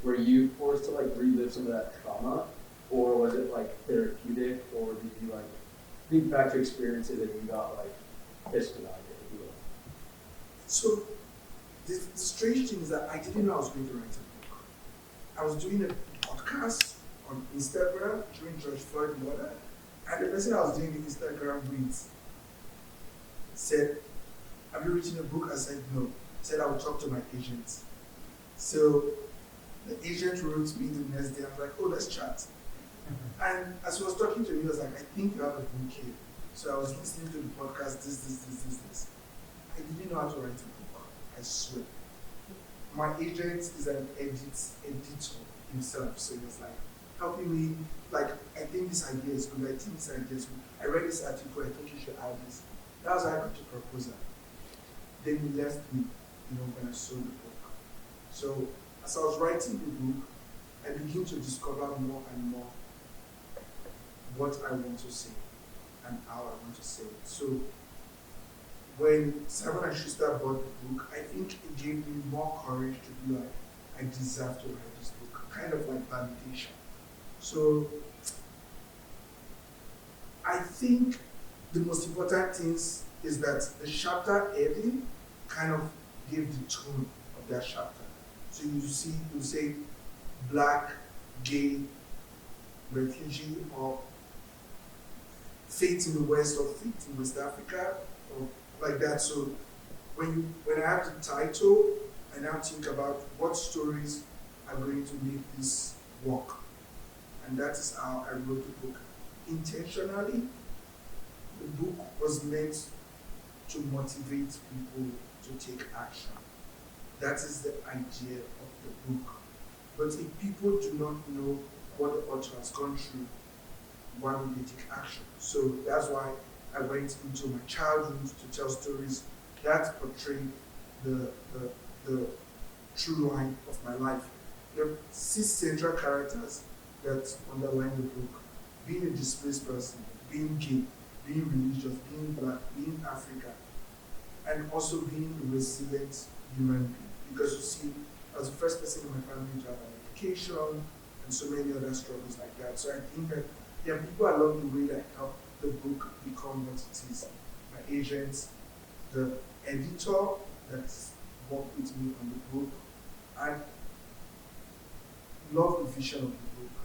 Were you forced to relive some of that trauma, or was it therapeutic, or did you think back to experiences and you got pissed about it, if you will? So, the strange thing is that I didn't know I was going to write a book. I was doing a podcast on Instagram during George Floyd murder, and the person I was doing the Instagram with said, have you written a book? I said, no. He said, I will talk to my agent. So the agent wrote me the next day. I was like, oh, let's chat. And as he was talking to me, he was like, I think you have a book here. So I was listening to the podcast, this. I didn't know how to write a book, I swear. My agent is an editor himself, so he was like, helping me, I think this idea is good, I think this idea is good. I read this article, I think you should add this. That was how I got to proposal. Then he left me, when I sold the book. So as I was writing the book, I began to discover more and more what I want to say and how I want to say it. So when Simon and Schuster bought the book, I think it gave me more courage to be like, I deserve to write this book, kind of like validation. So I think the most important things is that the chapter ending kind of gave the tone of that chapter. So you say black, gay, refugee, or faith in the West or faith in West Africa, or like that. So when I have the title, I now think about what stories are going to make this work. And that is how I wrote the book. Intentionally, the book was meant to motivate people to take action. That is the idea of the book. But if people do not know what the author has gone through, why would they take action? So that's why I went into my childhood to tell stories that portray the true line of my life. There are 6 central characters that underline the book. Being a displaced person, being gay, being religious, being black, being African, and also being a resilient human being. Because you see, I was the first person in my family to have an education and so many other struggles like that. So I think that there are people along the way that help the book become what it is. My agents, the editor that's worked with me on the book, I love the vision of the book,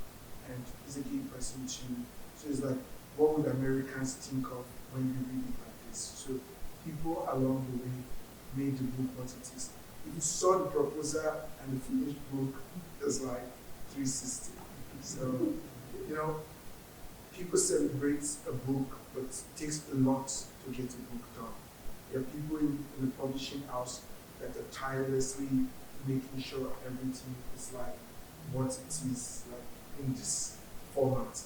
and he's a gay person too. So it's like, what would Americans think of when you read it like this? So people along the way made the book what it is. If you saw the proposal and the finished book, it was like 360. So, people celebrate a book, but it takes a lot to get a book done. There are people in the publishing house that are tirelessly making sure everything is like what it is, like in this format.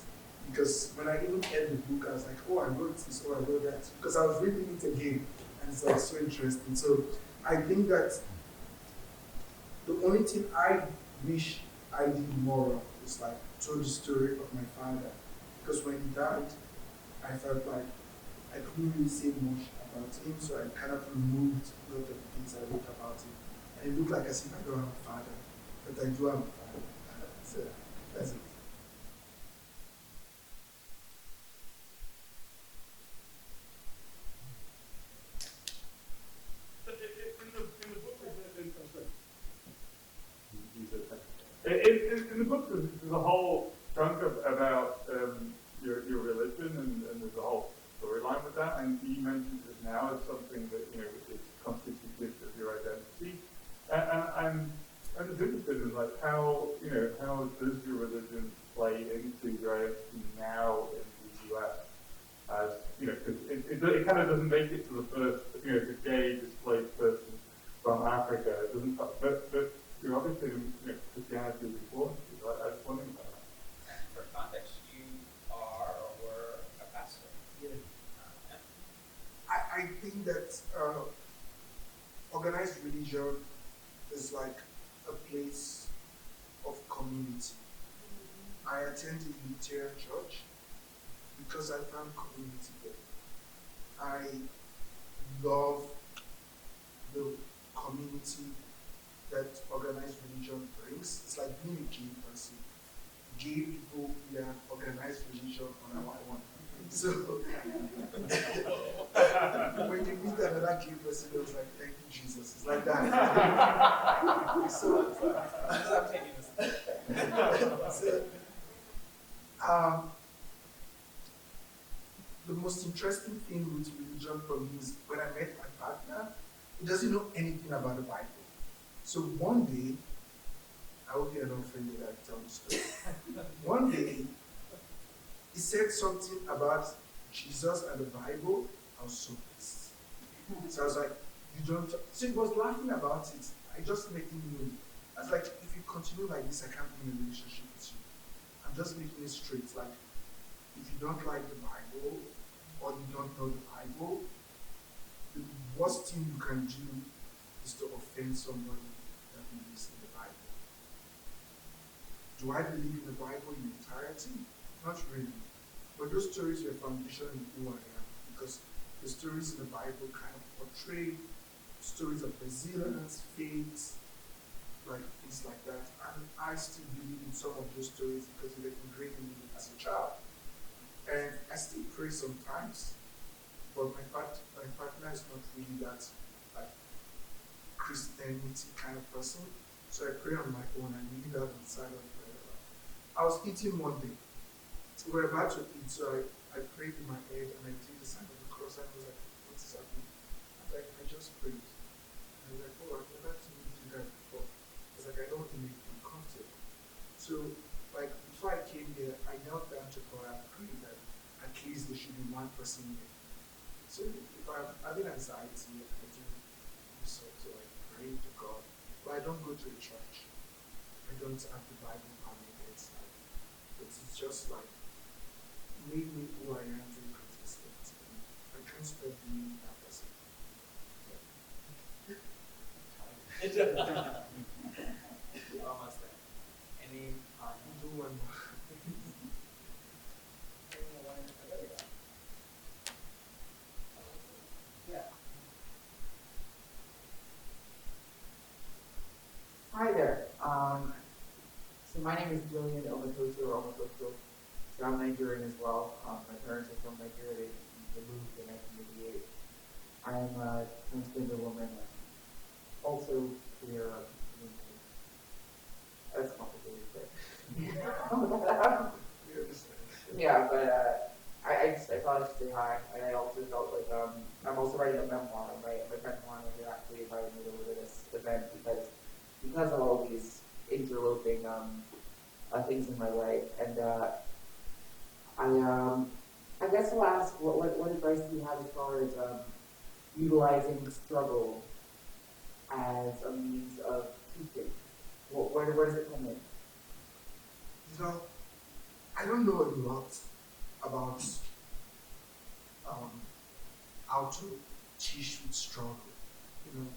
Because when I even read the book, I was like, oh, I wrote this, oh, I wrote that. Because I was reading it again, and it's like so interesting. So I think that the only thing I wish I did more of is like told the story of my father. Because when he died, I felt like I couldn't really say much about him, so I kind of removed a lot of the things I wrote about him. And it looked like as if I don't have a father, but I do have a father. So that's it. In the book, there's a whole chunk about your religion, and there's a whole storyline with that. And you mentioned it now as something that is constitutive of your identity. And I'm just interested in like how does your religion play into your identity now in the US? As because it kind of doesn't make it to the first the gay displaced person from Africa. It doesn't, but you're obviously Christianity is important. I was wondering about that. And for context, you are or were a pastor. Yeah. I think that organized religion is like a place of community. I attended a Unitarian church because I found community there. I love the community that organized religion brings. It's like being a gay person. Gay people, we are organized religion on our own. So when you meet another gay person, it was like, thank you, Jesus. It's like that. I'm taking this. The most interesting thing with religion for me is when I met my partner, he doesn't know anything about the Bible. So one day, I hope you're not offended that I tell the story. One day, he said something about Jesus and the Bible. I was so pissed. So I was like, you don't. So he was laughing about it. I just let him know. I was like, if you continue like this, I can't be in a relationship with you. I'm just making it straight. Like, if you don't like the Bible, or you don't know the Bible, the worst thing you can do is to offend somebody that believes in the Bible. Do I believe in the Bible in entirety? Not really. But those stories were foundation in who I am, because the stories in the Bible kind of portray stories of resilience, faith, like things like that. And I still believe in some of those stories because they were ingrained in me as a child. And I still pray sometimes, but my partner is not really that like Christianity kind of person. So I pray on my own and leave that on the side of prayer. I was eating one day. So we're about to eat, so I prayed in my head and I did the sign of the cross and I was like, what is happening? I was like, I just prayed. And I was like, oh, I've never seen you do that before. I was like, I don't want to make you uncomfortable. So, like, before I came here, I knelt down to God and prayed that at least there should be one person here. So if I'm having anxiety, I do resort to like praying to God. But I don't go to a church. I don't have the Bible on my bedside. It's just like made me who I am very consistent. I can't stop being that person. Almost there. Any Do one more. Hi there. So my name is Julian Omotoso or Omotoso. So I'm Nigerian as well. My parents are from Nigeria. They moved in 1988. I'm a transgender woman and also queer. That's complicated, but yeah. But I thought I'd say hi, and I also felt like I'm also writing a memoir. I'm writing my memoir, and they actually invited me over to this event because of all these interloping things in my life, and I guess I'll ask what advice do you have as far as utilizing struggle as a means of teaching? Where does it come in? You know, I don't know a lot about how to teach with struggle. You know,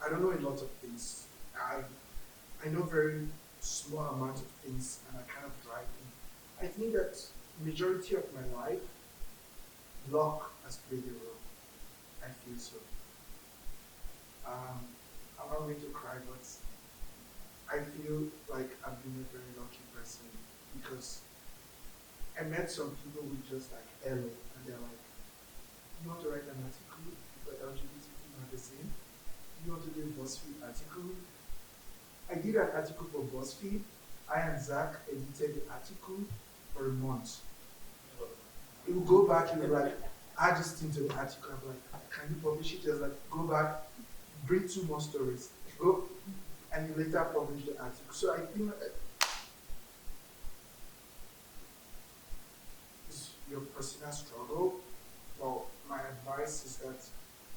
I don't know a lot of things. I know very small amount of things, and I kind of drive in. I think that majority of my life, luck has played a role. I feel so. I'm not going to cry, but I feel like I've been a very lucky person because I met some people with just like hello, and they're like, you want to write an article for LGBT magazine? You want to do a BuzzFeed article? I did an article for BuzzFeed. I and Zach edited the article for a month. It will go back and be like, add this thing to the article. I'm like, can you publish it? Just like, go back, bring 2 more stories, go, and you later publish the article. So I think it's your personal struggle. Well, my advice is that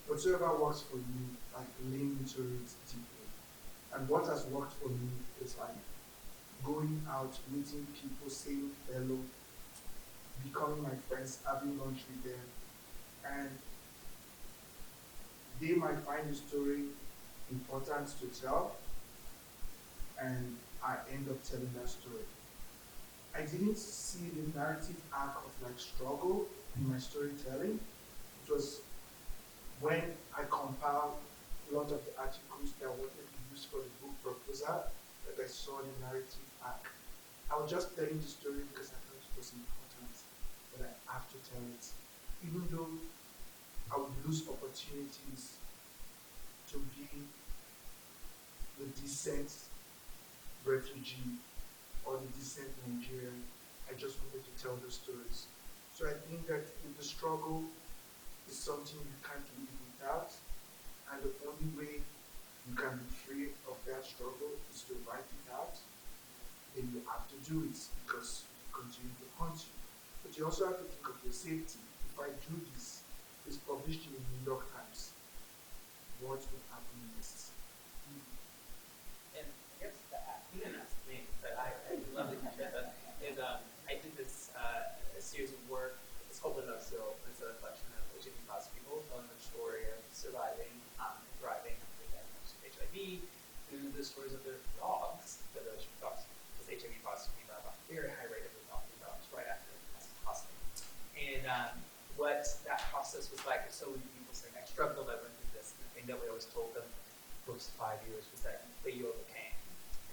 whatever works for you, like lean into it deeply. And what has worked for me is like going out, meeting people, saying hello, becoming my friends, having lunch with them, and they might find the story important to tell, and I end up telling that story. I didn't see the narrative arc of like struggle in my storytelling. It was when I compiled a lot of the articles that I wanted to use for the book proposal that I saw the narrative arc. I was just telling the story because I thought it was important that I have to tell it. Even though I would lose opportunities to be the decent refugee or the decent Nigerian, I just wanted to tell the stories. So I think that if the struggle is something you can't live without, and the only way you can be free of that struggle is to write it out, then you have to do it because it continue to haunt you. But you also have to think of your safety. If I do this, it's published in the New York Times, what will happen next? And I guess that, you didn't ask me, but I would love to share that. Is, I did this a series of work. It's called Window Sill. It's a collection of HIV positive people telling their story of surviving and thriving after the diagnosis of HIV through the stories of their dogs. The dogs, because HIV positive people have a very high rate of adopting dogs right after the hospital. And what that process was like, so many people saying, I struggled, I went through this. And the thing that we always told them first 5 years was that you overcame.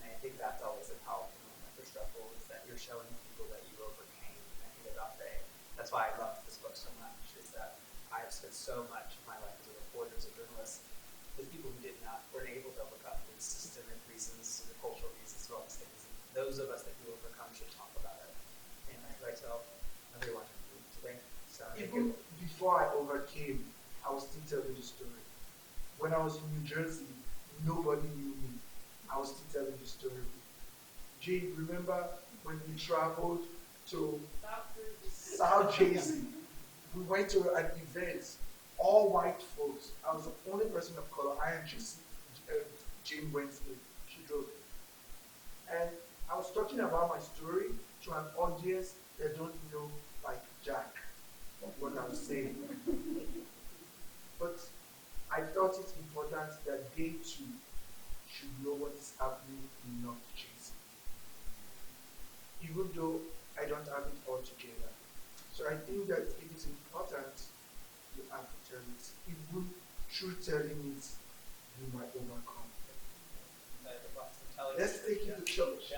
And I think that's always a powerful moment for struggle, is that you're showing people that you overcame. And I think about that's why I love this book so much, is that I've spent so much of my life as a reporter, as a journalist, with people who didn't even before I overcame, I was still telling the story. When I was in New Jersey, nobody knew me. I was still telling the story. Jane, remember when we traveled to South Jersey? We went to an event, all white folks. I was the only person of color. I and Jane Wednesday. She drove. And I was talking about my story to an audience that don't know like Jack what I was saying. But I thought it's important that they too should know what is happening in North Jersey. Even though I don't have it all together. So I think that it is important you have to tell it. Even through telling it, you might overcome. Let's take you to church.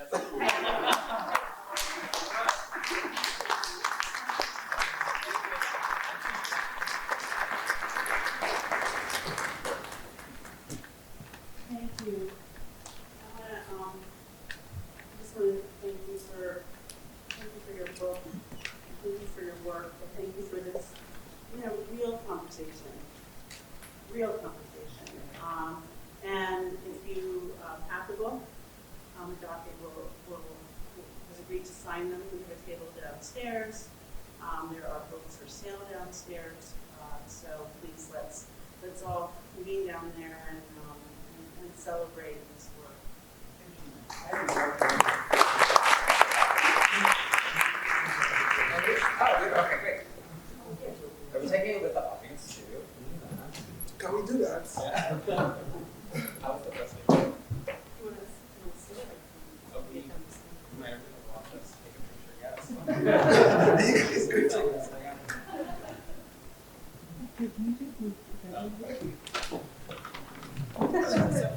Thank you. I just want to thank you for your book, thank you for your work, but thank you for this, real conversation. And if you have the book, Edafe has agreed to sign them. We have a table downstairs. There are books for sale downstairs. So please let's all convene down there and celebrate this work. Okay, great. Are we taking it with the audience too? Can we do that? Yeah. How was the presentation? Oh, we might have to watch us take a picture, yes. It's good to So